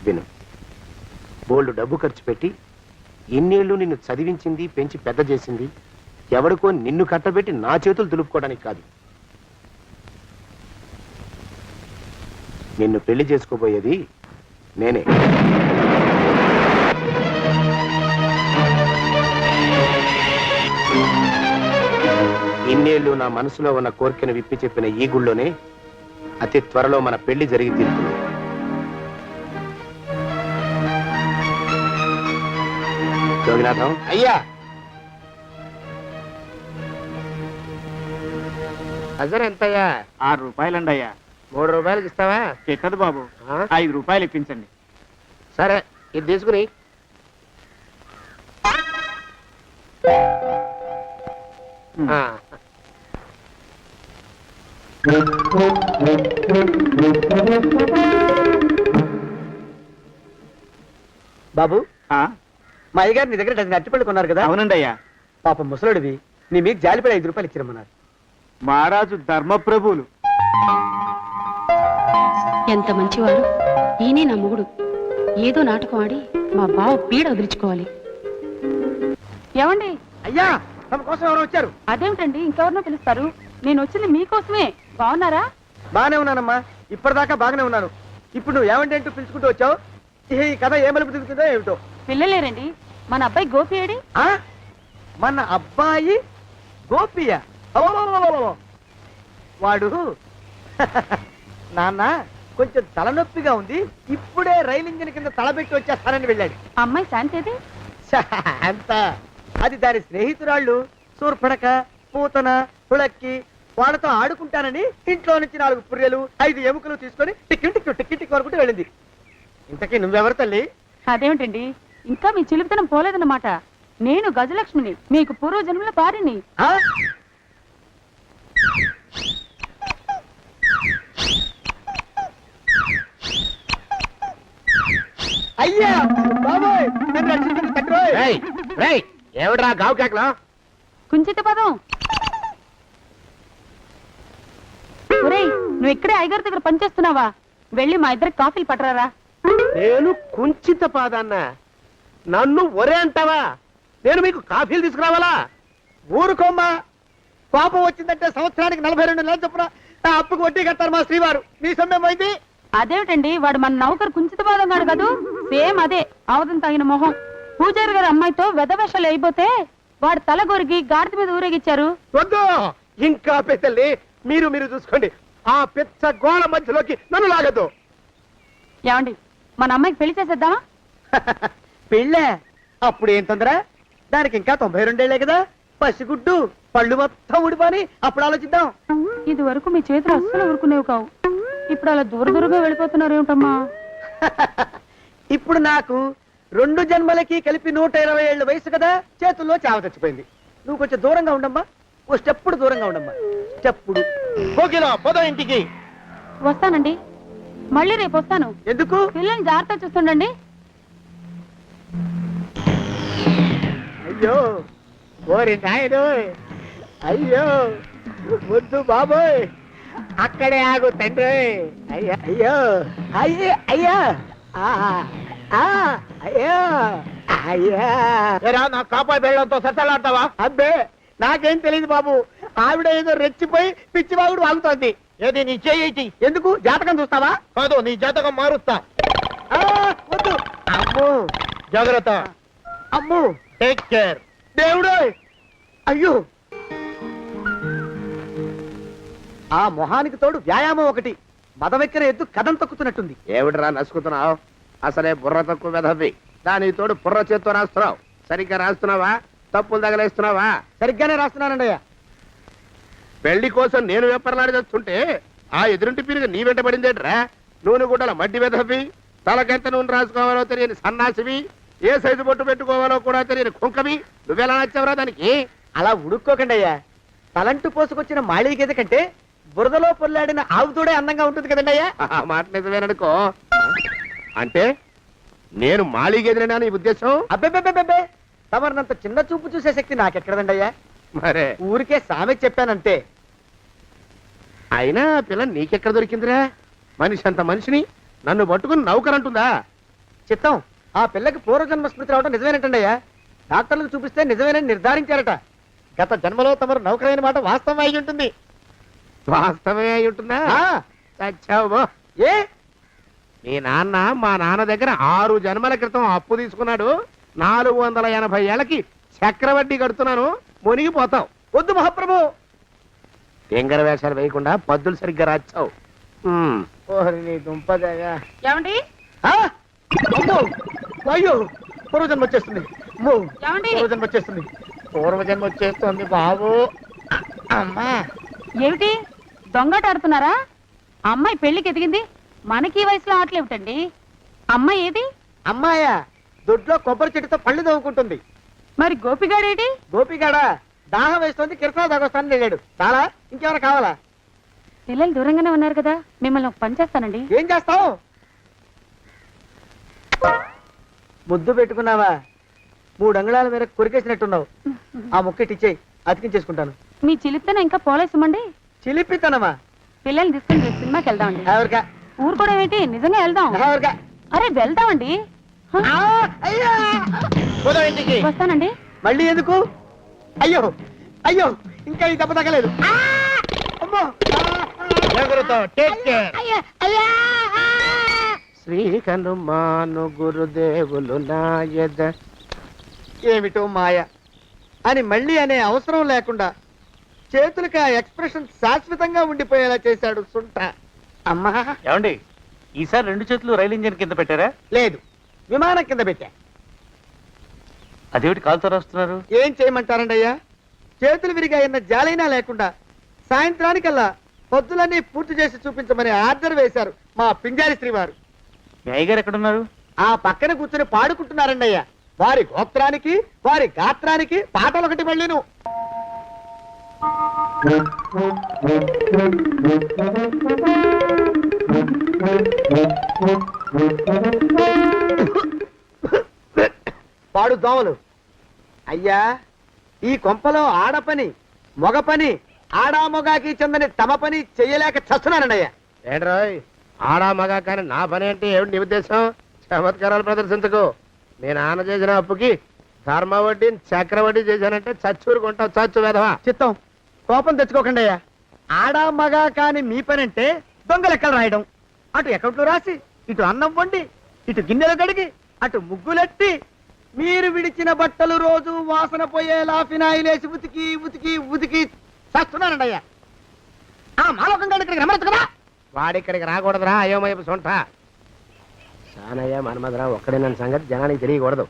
విను. బోల్డ్ డబ్బు ఖర్చు పెట్టి ఇన్నేళ్ళు నిన్ను చదివించింది, పెంచి పెద్ద చేసింది ఎవడికో నిన్ను కట్టబెట్టి నా చేతులు దులుపుకోవడానికి కాదు. నిన్ను పెళ్లి చేసుకోబోయేది నేనే. ఇన్నేళ్ళు నా మనసులో ఉన్న కోరికను విప్పి చెప్పిన ఈ గుళ్ళోనే అతి త్వరలో మన పెళ్లి జరిగి తీరుతుంది. జోగినాథం అయ్యా, హజర్ ఎంతయ్యా? 6 రూపాయలండి అయ్యా. 3 రూపాయలకి ఇస్తావా? ఎక్కదు బాబు, 5 రూపాయలు ఇప్పించండి. సరే, ఇది తీసుకుని. బాబు, ఆ, మా అయ్యగారు నీ దగ్గర డజన్ అరటిపళ్ళు కొన్నారు కదా? అవునండి అయ్యా. పాపం ముసలుడివి, నీ మీకు జాలిపడి 5 రూపాయలు ఇచ్చిరమ్మన్నారు. మహారాజు ధర్మప్రభువులు. ఎంత మంచివాడు ఈయనే నా మొగుడు. ఏదో నాటకం ఆడి మా బావ పీడ వదిలించుకోవాలి. ఏమండి? అయ్యా, తమ కోసం ఎవరో వచ్చారు. అదేమిటండి, ఇంకెవరినో పిలుస్తారు? నేను వచ్చింది మీకోసమే. బాగున్నారా? బాగానే ఉన్నానమ్మా, ఇప్పటిదాకా బాగానే ఉన్నాను. ఇప్పుడు నువ్వు ఏమంటే అంటూ పిలుచుకుంటూ వచ్చావు. ఈ కథ ఏ మలుపు దిగుతుందో ఏమిటో. పిల్లలేరండి. మన అబ్బాయి గోపి ఏడి? ఆ? మన అబ్బాయి గోపియ? అబ్బబ్బబ్బబ్బబ్బ. వాడు నాన్న కొంచెం తలనొప్పిగా ఉంది, ఇప్పుడే రైలు ఇంజిన్ కింద తలబెట్టి వచ్చేస్తానని వెళ్ళాడు. అమ్మాయి శాంతేది? అంత అది దాని స్నేహితురాళ్ళు సూర్పడక, పూతన, పుళక్కి వాళ్ళతో ఆడుకుంటానని ఇంట్లో నుంచి 4 పుర్రెలు 5 ఎముకలు తీసుకొని టిక్కి వరకు వెళ్ళింది. ఇంతకీ నువ్వెవరు తల్లి? అదేమిటండి, ఇంకా మీ చిలుపుతనం పోలేదన్నమాట. నేను గజలక్ష్మిని, మీకు పూర్వజన్మల భార్యని. ఆ? అయ్యా బాబోయ్, నన్ను రక్షించండి తండ్రోయ్. ఏమిట్రా గావు కేకలో? కుంచిత పదం. ఒరేయ్, నువ్వు ఇక్కడే అయ్యగారి దగ్గర పనిచేస్తున్నావా? వెళ్ళి మా ఇద్దరికి కాఫీలు పట్టరారా. నేను కుంచిత పాదాన్న, నన్ను ఒరే అంటావా? నేను మీకు కాఫీలు తీసుకురావాలా? ఊరుకోమ్మా, కోపం వచ్చిందంటే సంవత్సరానికి 42 నెలలు చొప్పున నా అప్పుకు వడ్డీ కట్టారు మా శ్రీవారు. నీ సొమ్మే పోయింది. అదేమిటండి, వాడు మన నౌకరు కుంచిత పాదం కాడు కదూ? సేమ్ అదే, ఆవదం తగిన మొహం. పూజారి గారి అమ్మాయితో వెధవేషాలు అయిపోతే వాడు తల గొరిగి గాడిద మీద ఊరేగిచ్చారు. వద్దు, ఇంకా పెద్దల్ని మీరు చూసుకోండి. ఆ పెద్ద గోళ మధ్యలోకి నన్ను లాగద్దు. ఏమండి, మన అమ్మాయికి పెళ్లి చేసేద్దామా? పెళ్ళే? అప్పుడు ఏం తొందర? దానికి ఇంకా 92 కదా. పసిగుడ్డు పళ్ళు మొత్తం ఊడిపోని అప్పుడు ఆలోచిద్దాం. ఇది వరకు మీ చేతులు అస్సలు ఊరుకునేవి కావు. ఇప్పుడు అలా దూరంగా వెళ్ళిపోతున్నారు ఏమిటమ్మా? ఇప్పుడు నాకు 2 జన్మలకి కలిపి 120 ఏళ్ళ వయసు కదా, చేతుల్లో చావ చచ్చిపోయింది. నువ్వు కొంచెం దూరంగా ఉండమ్మా, ఓ స్టెప్పుడు దూరంగా ఉండమ్మా. స్టెప్పుడు కోకిల పద ఇంటికి. వస్తానండి. మళ్ళీ రేపు వస్తాను. ఎందుకు? పిల్లల్ని జాగ్రత్త చూస్తుండండి. అయ్యో ఓరి నాయుడు, అయ్యో ముద్దు బాబోయ్, అక్కడే ఆగు తండ్రి. అయ్యో అయ్యో అయ్యో అయ్యో అయ్యో అయ్యా. నా కాపాయి బెళ్ళంతో సత్తలాడతావా? అబ్బే నాకేం తెలియదు బాబు, ఆవిడ ఏదో రెచ్చిపోయి పిచ్చివాగుడు వాగుతోంది. ఏది నీ చేయి? ఎందుకు? జాతకం చూస్తావా? కాదు, నీ జాతకం మారుస్తా. వద్దు. అమ్మో జాగ్రత్త. అమ్మో టేక్ కేర్. దేవుడు, అయ్యో ఆ మొహానికి తోడు వ్యాయామం ఒకటి, మదవెక్కిన ఎద్దు కథం తొక్కుతున్నట్టుంది. ఏమిటిరా నసుకుతున్నావు? అసలే బుర్ర తక్కువ వెధవి, దాని తోడు బుర్ర చేత్తో రాస్తున్నావు. సరిగ్గా రాస్తున్నావా? తప్పులు తగలేస్తున్నావా? సరిగ్గానే రాస్తున్నానండి అయ్యా. పెళ్లి కోసం నేను వెప్పర్లాడి చేస్తుంటే ఆ ఎదురింటి పీరుగా నీ వెంట పడిందేట్రా? నూనె గుడ్డల మడ్డి వెధవి, తలకెంత నూనె రాసుకోవాలో తెలియని సన్నాసివి, ఏ సైజు బొట్టు పెట్టుకోవాలో కూడా తెలియని కుంకవి, నువ్వెలా నచ్చావురా దానికి? అలా ఉడుక్కోకండి అయ్యా. తలంటు పోసుకొచ్చిన మాళీ గేదె కంటే బురదలో పొల్లాడిన ఆవు తోడే అందంగా ఉంటుంది కదండి అయ్యా. ఆ మాట నిజమేననుకో. అంటే నేను మాళీగెదిరినా నీ ఉద్దేశం? అబ్బెబ్బెబ్బెబ్బే, తమరినంత చిన్న చూపు చూసే శక్తి నాకెక్కడదండి అయ్యా. మరే ఊరికే సామె చెప్పానంతే. అయినా పిల్ల నీకెక్కడ దొరికిందిరా? మనిషి అంత మనిషిని నన్ను పట్టుకుని నౌకరంటుందా? చిత్తం, ఆ పిల్లకి పూర్వజన్మ స్మృతి రావడం నిజమేనటండి అయ్యా. డాక్టర్లకు చూపిస్తే నిజమేనని నిర్ధారించారట. గత జన్మలో తమరు నౌకరైన మాట వాస్తవం అయి ఉంటుంది. వాస్తవమే అయి ఉంటుందా? చచ్చావు. ఏ మీ నాన్న మా నాన్న దగ్గర 6 జన్మల క్రితం అప్పు తీసుకున్నాడు. 480 ఏళ్ళకి చక్రవడ్డీ కడుతున్నాను, మునిగిపోతావు. వద్దు మహాప్రభు. ఎంగర వేషాలు వేయకుండా పద్దులు సరిగ్గా రాచావు. ఓహరి నీ దుంపదేగా. ఏమండి? అమ్మో అయ్యో, పూర్వజన్మ వచ్చేస్తుంది. అమ్మో, ఏమండి? పూర్వజన్మ వచ్చేస్తుంది. పూర్వజన్మ వచ్చేస్తుంది బాబు. అమ్మా, ఏమిటి దొంగట ఆడుతున్నారా? అమ్మాయి పెళ్లికి ఎదిగింది, మనకి ఈ వయసులో ఆటలేమిటండి? అమ్మాయి ఏది? అమ్మాయా దొడ్లో కొబ్బరి చెట్టుతో పళ్ళు తవ్వుకుంటుంది. మరి గోపిగాడేటి? గోపిగాడ దాహం వేస్తుంది, కిరసా దాగొస్తానని వెళ్ళాడు. చాలా ఇంకేమైనా కావాలా? పిల్లలు దూరంగానే ఉన్నారు కదా, మిమ్మల్ని ఒక పని చేస్తానండి. ఏం చేస్తావు? ముద్దు పెట్టుకున్నావా? 3 అంగుళాల మేర కొరికేసినట్టున్నావు. ఆ ముక్కటిచ్చేయి, అతికించేసుకుంటాను. మీ చిలిపితనం ఇంకా పోలేసమండి. చిలిపితనమా? పిల్లల్ని తీసుకుని రేపు సినిమాకి వెళ్దామండి. ఎవరికా? ఊరు కూడా ఏంటి, నిజంగా వెళ్దాం. ఎవరికా? అరే వెళ్దామండి. హ? వస్తానండి. మళ్ళీ ఎందుకు? అయ్యో అయ్యో, ఇంకా ఈ దెబ్బ తగ్గలేదు. అమ్మో, శ్రీకను మాను గురుదేవులు నాయద. ఏమిటో మాయ అని మళ్ళీ అనే అవసరం లేకుండా చేతులకి ఆ ఎక్స్ప్రెషన్ శాశ్వతంగా ఉండిపోయేలా చేశాడు సుంట. అమ్మా, ఏమండి ఈసారి 2 చేతులు రైలు ఇంజిన్ కింద పెట్టారా? లేదు, విమానం కింద పెట్టా. అదేమిటి కాలుతో రాస్తున్నారు? ఏం చేయమంటారండి అయ్యా? చేతులు విరిగాయన్న జాలైనా లేకుండా సాయంత్రానికల్లా పొద్దులన్నీ పూర్తి చేసి చూపించమని ఆర్డర్ వేశారు మా పింజారి శ్రీ వారు. మీ అయ్యగారు ఎక్కడున్నారు? ఆ పక్కన కూర్చొని పాడుకుంటున్నారండి అయ్యా. వారి గోత్రానికి వారి గాత్రానికి పాటలు ఒకటి మళ్ళీను. పాడు దోమలు. అయ్యా, ఈ కొంపలో ఆడపని మొగ పని ఆడా మొగాకి చెందని తమ పని చెయ్యలేక చస్తున్నానండయ్యా. ఏంట్రాయ్, ఆడా మగా కానీ నా పని అంటే ఏమిటి నీ ఉద్దేశం? చమత్కారాలు ప్రదర్శించకు. మీ నాన్న చేసిన అప్పుకి ధర్మ వడ్డీ చక్రవడ్డీ చేశానంటే చచ్చూరుకుంటావు. చచ్చు వేధవా. చిత్తం, కోపం తెచ్చుకోకండి అయ్యా. ఆడా మగా కాని మీ పని అంటే దొంగ లెక్కలు రాయడం. అటు అకౌంట్లో రాసి, ఇటు అన్నం వండి, ఇటు గిన్నెలు కడిగి, అటు ముగ్గులెట్టి, మీరు విడిచిన బట్టలు రోజు వాసన పోయేలా ఫినాయిలేసి ఉతికి ఉతికి ఉతికి చేస్తున్నానండి అయ్యా. ఆ మాలోకంగా ఇక్కడికి రమ్మచ్చు కదా. వాడిక్కడికి రాకూడదురా అయోమయపు సొంట. సానయ్య మన్మధరా ఒక్కడే నన్ను సంగతి జనానికి తెలియకూడదు.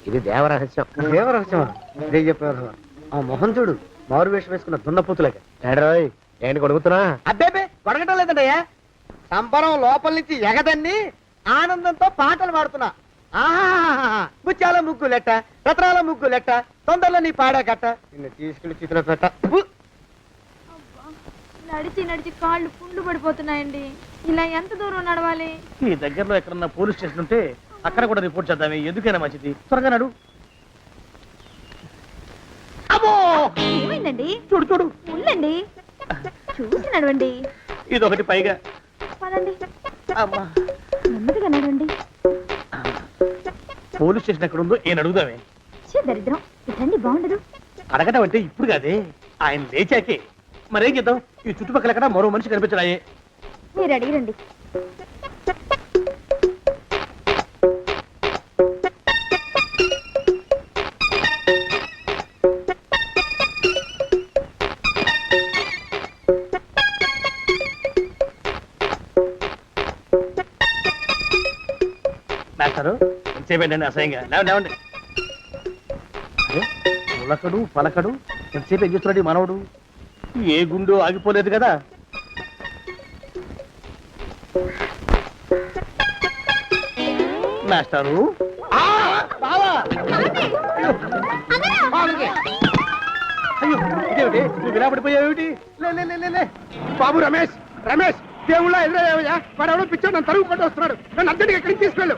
ఇది దేవరహస్యం. దేవరహస్యమా? ఇదే చెప్పారు. ఆ మొహం చూడు, మారు వేషం వేసుకున్న దున్నపోతులకి. ఏడ్రోయ్, ఏంటి కొడుకుతున్నా? అబ్బేబే, కొడగటం లేదండయ్యా. సంబరం లోపల నుంచి ఎగదన్ని ఆనందంతో పాటలు పాడుతున్నా. ఆహా, ముత్యాల ముగ్గులెట్ట, రత్నాల ముగ్గులెట్ట, తొందరలో నీ పాడా కట్ట, నిన్ను తీసుకెళ్లి చిత్ర పెట్ట. నడిచి నడిచి కాళ్ళు పుండ్లు పడిపోతున్నాయండి. ఇలా ఎంత దూరం నడవాలి? ఈ దగ్గరలో ఎక్కడన్నా పోలీస్ స్టేషన్ ఉంటే అక్కడ కూడా రిపోర్ట్ చేద్దామే, ఎందుకైనా మంచిది. త్వరగా నడు. అమ్మో ఏమైందండి? చూడు చూడు, ఉండండి, చూసి నడవండి. ఇదొకటి పైగా. పదండి, అమ్మా, నెమ్మదిగా నడవండి. పోలీస్ స్టేషన్ ఎక్కడ ఉందో ఏం అడుగుదామే. దరిద్రం, ఇటండి బాగుండదు. అడగటం అంటే ఇప్పుడు కాదే, ఆయన లేచాకే. మరేం చేద్దాం, ఈ చుట్టుపక్కల ఎక్కడ మరో మనిషి కనిపించడాయే. మీరు అడిగిరండి. మాస్టరు ఎంతసేపేంటండి అసహ్యంగా? లేవండి. అరే, ఉలకడు పలకడు, ఎంతసేపు ఏం చేస్తున్నాడు ఈ మనవడు? ఏ గుండు ఆగిపోలేదు కదా. మాస్టరు అయ్యో, ఇదేమిటి నువ్వు విరాపడిపోయావేమిటి? లే. బాబు రమేష్, రమేష్ దేవుళ్ళ ఎదురయ్యా, వాడు ఎవడో పిచ్చోడు నన్ను తరుగు కొట్టి వస్తున్నాడు. నన్ను అద్దెకి ఎక్కడికి తీసుకెళ్ళు.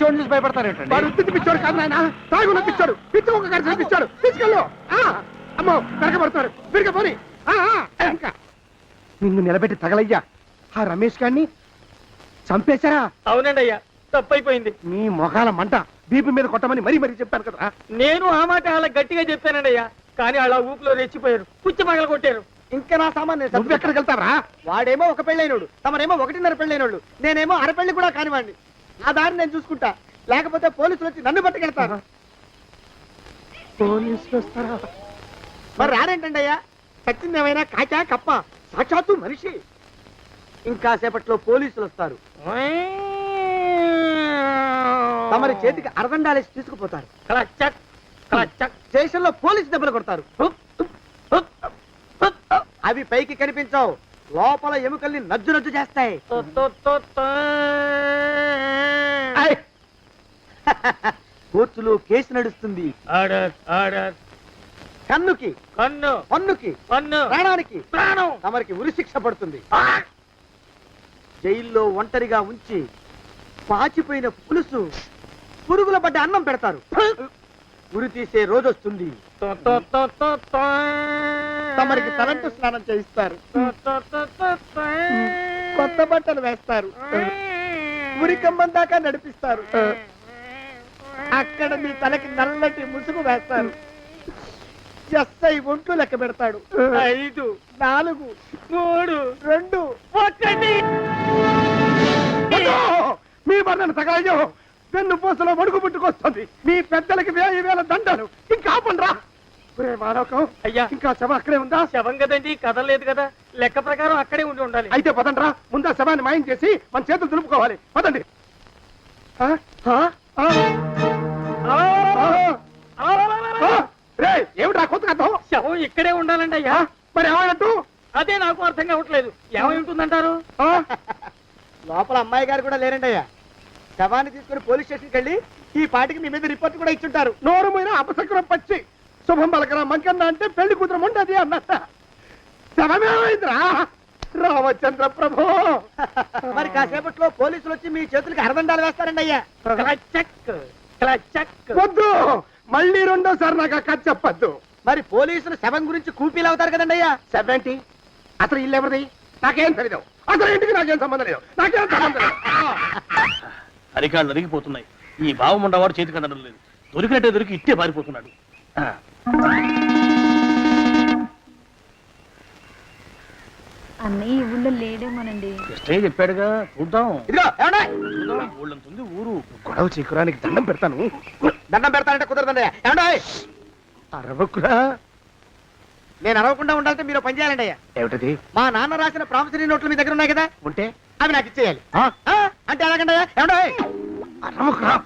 చూడండి చూసి భయపడతారేంటండి? వాడు ఉత్తి పిచ్చోడు కాదు నాయన, తాగున్న పిచ్చోడు, పిచ్చి ఒక కలిసి పిచ్చాడు. తీసుకెళ్ళు. అమ్మో వెనకబడుతున్నారు, విరిగా పోని. ఇంకా నిన్ను నిలబెట్టి తగలయ్యా. ఆ రమేష్ గారిని చంపేశారా? అవునండి అయ్యా, తప్పైపోయింది. మీ మొఖాల మంట, బీపీ మీద కొట్టమని మరీ మరీ చెప్పాను కదా. నేను ఆ మాట అలా గట్టిగా చెప్పానండి అయ్యా, కానీ అలా ఊపిలో రెచ్చిపోయారు, పుచ్చి పగల కొట్టారు. ఇంకా నా సామాన్ నువ్వు ఎక్కడికి వెళ్తావరా? వాడేమో ఒక పెళ్ళైనోడు, తమరేమో 1.5 పెళ్ళైనోళ్ళు, నేనేమో అరపెళ్ళి కూడా కానివ్వండి. నా దారి నేను చూసుకుంటా, లేకపోతే పోలీసులు వచ్చి నన్ను పట్టుకెళ్తారు. పోలీసులు వస్తారా? మరి రారేంటండి అయ్యా, సచ్చింది ఏమైనా కాచా కప్ప, సాక్షాత్తు మనిషి. ఇంకా సేపట్లో పోలీసులు వస్తారు, తమరి చేతికి అరదండాలేసి తీసుకుపోతారు. క్లచక్ క్లచక్. స్టేషన్ లో పోలీసు దెబ్బలు కొడతారు. అవి పైకి కనిపించవు, లోపల ఎముకల్ని నజ్జు నజ్జు చేస్తాయి. కోర్టులో కేసు నడుస్తుంది. Order order. కన్నుకి కన్ను పన్నుకి పన్ను ప్రాణానికి ప్రాణం. తమరికి ఉరి శిక్ష పడుతుంది. జైల్లో ఒంటరిగా ఉంచి పాచిపోయిన పులుసు, పురుగుల పడ్డ అన్నం పెడతారు. ఉరి తీసే రోజు వస్తుంది. తమరికి తలంటు స్నానం చేయిస్తారు, కొత్త బట్టలు వేస్తారు, ఉరి కంబం దాకా నడిపిస్తారు. అక్కడ మీ తలకి నల్లటి ముసుగు వేస్తారు. ఎస్ఐ ఒంట్లు లెక్క పెడతాడు. 5 4 3 2 1. మీ బంధన తగలయ్యో, పెన్ను పూసలో వడుగు పుట్టుకొస్తుంది. మీ పెద్దలకి 1000 దండలు. ఇంకా ఆపండ్రా. మానవకం అయ్యా, ఇంకా శవం అక్కడే ఉందా? శవం కదండి, కదలేదు కదా, లెక్క ప్రకారం అక్కడే ఉండి ఉండాలి. అయితే పదండ్రా, ముందా శవాన్ని మాయం చేసి మన చేతులు దులుపుకోవాలి. పదండి. ఏమిటా కొత్త కథ? శవం ఇక్కడే ఉండాలండి అయ్యా. మరి ఏమైనట్టు? అదే నాకు అర్థం కావట్లేదు. ఏమై ఉంటుందంటారు? లోపల అమ్మాయి గారు కూడా లేరండి అయ్యా. శవాన్ని తీసుకుని పోలీస్ స్టేషన్కి వెళ్ళి ఈ పాటికి మీ మీద రిపోర్ట్ కూడా ఇచ్చుంటారు. నోరు మీద అపశకునం పచ్చి శుభం పలకరా మంకన్న అంటే పెళ్లి కూతురు ఉండదు అన్నట్ట. శవమేమైందిరా? రామచంద్ర ప్రభు. మరి కాసేపట్లో పోలీసులు వచ్చి మీ చేతులకి అరదండాలు వేస్తారండి అయ్యా. క్లచక్ క్లచక్. వద్దు, మళ్ళీ రెండోసారి నాకు ఆ కథ చెప్పద్దు. మరి పోలీసులు శవం గురించి కూపీలు అవుతారు కదండి అయ్యా. 70 అసలు ఇల్లు ఎవరిది? నాకేం తెలియదు. అసలు ఇంటికి నాకేం సంబంధం లేదు. నాకేం సంబంధం లేదు. అరికాళ్ళు అరిగిపోతున్నాయి. ఈ భావం ఉండవాడు చేతికి అందడం లేదు. దొరికినట్టే దొరికి ఇట్టే పారిపోతున్నాడు. అన్నయ్య ఈ ఊళ్ళో లేడేమోనండి. కృష్ణయ్య చెప్పాడుగా, చూద్దాం. ఇదిగో ఏమండే, ఊళ్ళంతుంది ఊరు. గొడవ చీకురానికి దండం పెడతాను. దండం పెడతానంటే కుదరదండి. ఏమండే, అరవకురా. నేను అరవకుండా ఉండాలంటే మీరు పని చేయాలండి అయ్యా. ఏమిటది? మా నాన్న రాసిన ప్రామిసరీ నోట్లు మీ దగ్గర ఉన్నాయి కదా, ఉంటే అవి నాకు ఇచ్చేయాలి. అంటే ఎలాగండి అయ్యా? ఏమండే, అరవకురా.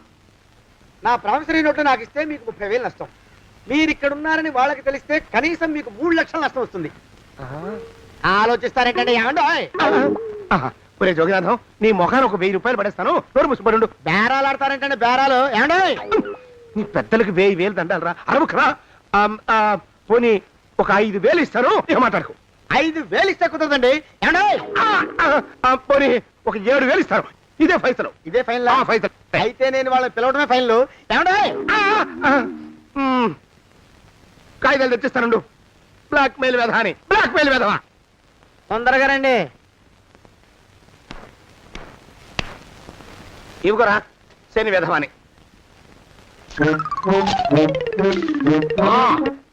నా ప్రామిసరీ నోట్లు నాకు ఇస్తే మీకు 30,000 నష్టం. మీరు ఇక్కడ ఉన్నారని వాళ్ళకి తెలిస్తే కనీసం మీకు 3 లక్షల నష్టం వస్తుంది. ఆలోచిస్తారేంటండి? ఏమండో ఒరే జోగినాథం, నీ ముఖాన్ని ఒక 1000 రూపాయలు పడేస్తాను. నోరు ముసుపడు. బేరాలు ఆడతారేంటండి? బేరాలు ఏమండో? నీ పెద్దలకు 1000 దండాలరా. అరవకురా. పోనీ ఒక 5,000 ఇస్తాను. ఏం మాట్లాడుకో. 5,000 ఇస్తే కుదరదండి. పోనీ ఒక 7,000 ఇస్తారు. ఇదే ఫైసలు. ఇదే ఫైనల్ ఫైసలు. అయితే నేను వాళ్ళని పిలవడమే ఫైనల్. ఏమండే కాగితాలు తెచ్చిస్తానండు. బ్లాక్ మెయిల్ వెధవా అని. బ్లాక్ మెయిల్ వెధవా. తొందరగా రండి. ఇవిగోరా శని వెధవాని.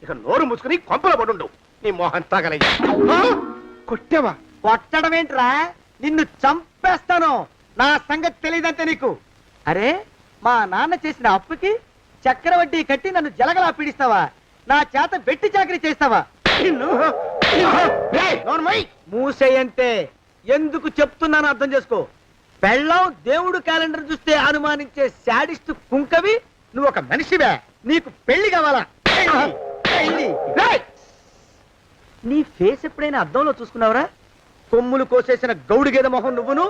ఇక నోరు మూసుకుని కొంపలో పడుండు. నీ మోహన్ తాగలయ్యా. కొట్టావా? కొట్టడం ఏంట్రా, నిన్ను చంపేస్తాను. నా సంగతి తెలియదంటే నీకు. అరే, మా నాన్న చేసిన అప్పుకి చక్రవడ్డీ కట్టి నన్ను జలగలా పీడిస్తావా? నా చేత వెట్టి చాకరీ చేస్తావా? మూసేయంటే ఎందుకు చెప్తున్నాను అర్థం చేసుకో. పెళ్ళం దేవుడు క్యాలెండర్ చూస్తే అనుమానించే శాడిస్ట్ కుంకవి నువ్వు ఒక మనిషివే. నీకు పెళ్లి కావాలా? పెళ్లి. నీ ఫేస్ ఎప్పుడైనా అద్దంలో చూసుకున్నావురా? కొమ్ములు కోసేసిన గౌడు గేదె మొహం నువ్వును.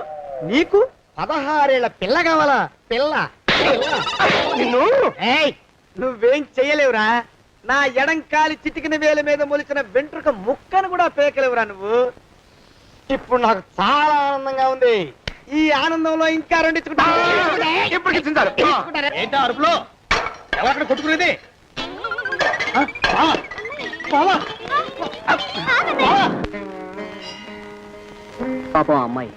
నీకు 16 ఏళ్ల పిల్ల కావాలా? పిల్ల. నిన్ను నువ్వేం చెయ్యలేవురా. నా ఎడంకాలి చిటికిన వేల మీద మొలిచిన వెంట్రుక ముక్కను కూడా పేకలేవురా నువ్వు. ఇప్పుడు నాకు చాలా ఆనందంగా ఉంది. ఈ ఆనందంలో ఇంకా రెండించుకుంటా. ఏంటో అరుపులో ఎవరక్కడ కొట్టుకునేది? పాపం అమ్మాయి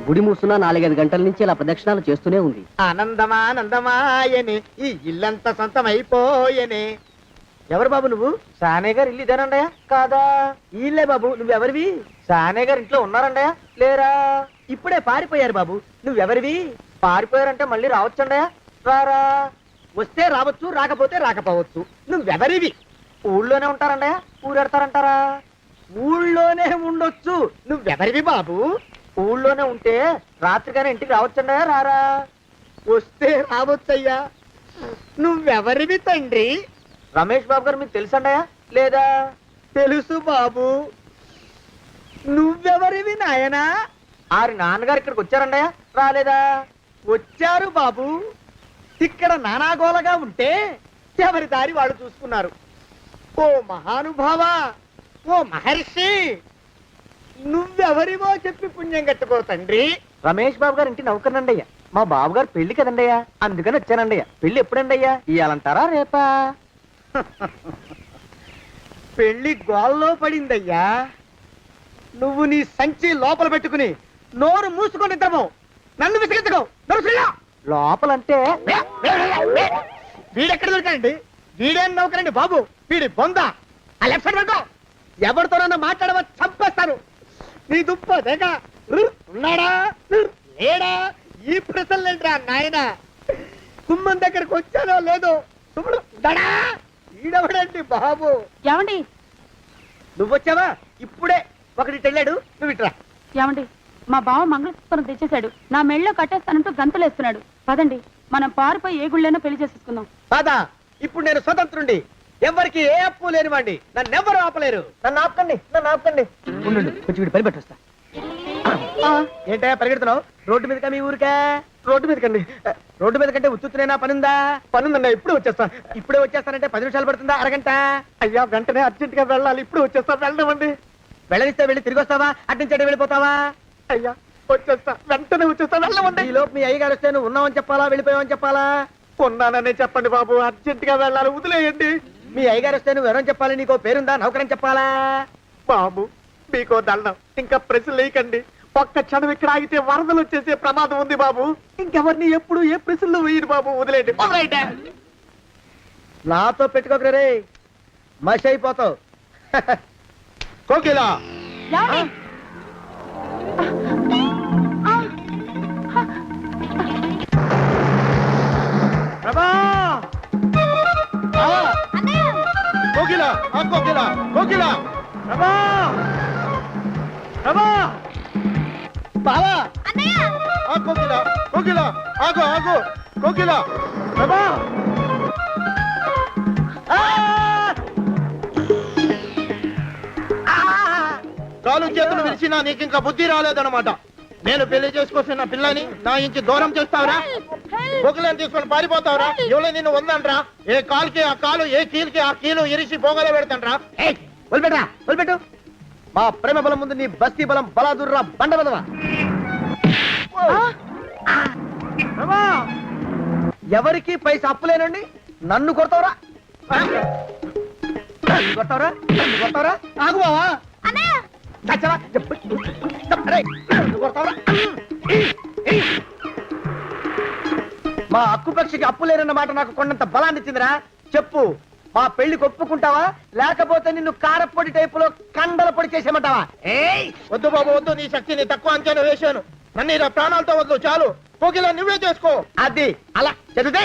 గుడి మూసున్న 4-5 గంటల నుంచి ఇలా ప్రదక్షిణాలు చేస్తూనే ఉంది. ఆనందమానందమాయని ఈ ఇల్లంతా సొంతమైపోయని. ఎవరు బాబు నువ్వు? సానే గారు ఇల్లు ఇదేనండయా? కాదా? ఇల్లే బాబు. నువ్వెవరివి? సానే గారు ఇంట్లో ఉన్నారండయా? లేరా? ఇప్పుడే పారిపోయారు బాబు. నువ్వెవరివి? పారిపోయారంటే మళ్ళీ రావచ్చండయా? రారా. వస్తే రావచ్చు, రాకపోతే రాకపోవచ్చు. నువ్వెవరివి? ఊళ్ళోనే ఉంటారండయా? ఊరెడతారంటారా? ఊళ్ళోనే ఉండొచ్చు. నువ్వెవరివి బాబు? ఊళ్ళోనే ఉంటే రాత్రిగానే ఇంటికి రావచ్చండయా? రారా. వస్తే రావచ్చయ్యా. నువ్వెవరివి తండ్రి? రమేష్ బాబు గారు మీకు తెలుసండయా? లేదా? తెలుసు బాబు. నువ్వెవరివి నాయనా? ఆరి నాన్నగారు ఇక్కడికి వచ్చారండయా? రాలేదా? వచ్చారు బాబు. ఇక్కడ నానాగోలగా ఉంటే ఎవరి దారి వాళ్ళు చూసుకున్నారు. ఓ మహానుభావ, ఓ మహర్షి, నువ్వెవరివో చెప్పి పుణ్యం కట్టుకో తండ్రి. రమేష్ బాబు గారు ఇంటి నౌకర్నండయ్యా. మా బాబు గారు పెళ్లి కదండయ్యా, అందుకని వచ్చానండయ్యా. పెళ్లి ఎప్పుడండయ్యా? ఇయ్యాలంటారా రేపా? పెళ్లి గోల్లో పడిందయ్యా. నువ్వు నీ సంచి లోపల పెట్టుకుని నోరు మూసుకొని నిద్రపో. నన్ను విసిగించుకో. లోపలంటే వీడెక్కడ దొరికాడండి? వీడేం నౌకరండి బాబు, వీడి బొంద. ఆ లెఫ్ట్ సైడ్ పెట్టుకో. ఎవరితోనన్నా మాట్లాడవా చంపేస్తాను. నీ దుప్ప దేగ ఉన్నాడా లేడా? ఈ ప్రశ్నలేంట్రా నాయన. కుమ్మం దగ్గరకు వచ్చానో లేదో దడా. ఈడవడండి బాబు. ఏమండి నువ్వొచ్చావా? ఇప్పుడే ఒకటి వెళ్ళాడు. నువ్వు ఇట్రా. ఏమండి, మా బావ మంగళసూత్రం తెచ్చేశాడు. నా మెళ్ళో కట్టేస్తానంటూ గంతులేస్తున్నాడు. పదండి, మనం పారిపోయి ఏ గుళ్ళైనా పెళ్లి చేసేసుకుందాం. కాదా? ఇప్పుడు నేను స్వతంత్రుండి, ఎవరికి ఏ అప్పు లేనివ్వండి. నన్ను ఎవరు ఆపలేరు. నన్ను ఆపకండి, నన్ను ఆపకండి. ఉండు, కొంచెం వీడు పరిపెట్టొస్తా. ఏంటా పరిగెడుతున్నావు? రోడ్డు మీదకా మీ ఊరికా? రోడ్డు మీదకండి. రోడ్డు మీద కంటే ఉత్తునేనా? పనుందా? పనుందండి. ఇప్పుడే వచ్చేస్తా. ఇప్పుడే వచ్చేస్తానంటే 10 నిమిషాలు పడుతుందా? అరగంట? అయ్యా వెంటనే అర్జెంట్ గా వెళ్ళాలి. ఇప్పుడు వచ్చేస్తా. వెళ్ళమండి. వెళ్ళనిస్తే వెళ్ళి తిరిగి వస్తావా? అట్నుంచి వెళ్ళిపోతావా? అయ్యా వచ్చేస్తా, వెంటనే వచ్చేస్తా. వెళ్ళమండి. ఈ లోపు మీ అయ్యగారు వస్తే నువ్వు ఉన్నావని చెప్పాలా, వెళ్ళిపోయావని చెప్పాలా? ఉన్నాననే చెప్పండి బాబు. అర్జెంట్ గా వెళ్ళాలి, వదిలేయండి. మీ అయ్యగారు వస్తే నువ్వు ఎవరని చెప్పాలి? నీకో పేరుందా? నౌకరని చెప్పాలా? బాబు మీకో దండం. ఇంకా ప్రశ్నలు వేయకండి. ఒక్క క్షణం ఇక్కడ ఆగితే వరదలు వచ్చేసే ప్రమాదం ఉంది బాబు. ఇంకెవరిని ఎప్పుడు ఏ ప్రశ్నలు వేయరు బాబు. వదిలేండి. నాతో పెట్టుకోకరే రే, మషి అయిపోతావు. కోకిలా ఏమండి? ప్రభా! కోకిలా కోకిలా కోకిలా ప్రభా! ప్రభా! బావా! కోకిలా కోకిలా ఆగు ఆగు కోకిలా. ప్రభా! కాలు చేతులు విరిచినా నీకు ఇంకా బుద్ధి రాలేదన్నమాట. నేను పెళ్లి చేసుకొస్తున్న పిల్లని నా ఇంటి దూరం చేస్తావురా? బొగ్గులను తీసుకొని పారిపోతావురా? ఎవరో నిన్ను ఉందంట్రా? ఏ కాలుకి ఆ కాలు, ఏ కీలుకి ఆ కీలు ఇరిసి బొగలో పెడతాంట్రా? వదిలిపెట్టరా, వదిలిపెట్టు. మా ప్రేమ బలం ముందు నీ బస్తీ బలం బలాదుర్రా బండ బలవా. ఎవరికి పైసా అప్పులేనండి నన్ను కొడతావురా? నన్ను కొడతావురా? నన్ను కొడతావురా? ఆగు బావా. చచ్చవా? అరే, నన్ను కొడతావురా? మా అక్కుపక్షికి అప్పు లేనన్న మాట నాకు కొండంత బలాన్ని ఇచ్చిందిరా. చెప్పు, మా పెళ్లికి ఒప్పుకుంటావా లేకపోతే నిన్ను కారపొడి టైపులో కండల పొడి చేసేమంటావా? వద్దు బాబు వద్దు, నీ శక్తిని తక్కువ అంచనా వేశాను. నన్ను ఇలా ప్రాణాలతో వద్దు, చాలు. పోకిలా నువ్వే చేసుకో. అది అలా చదివితే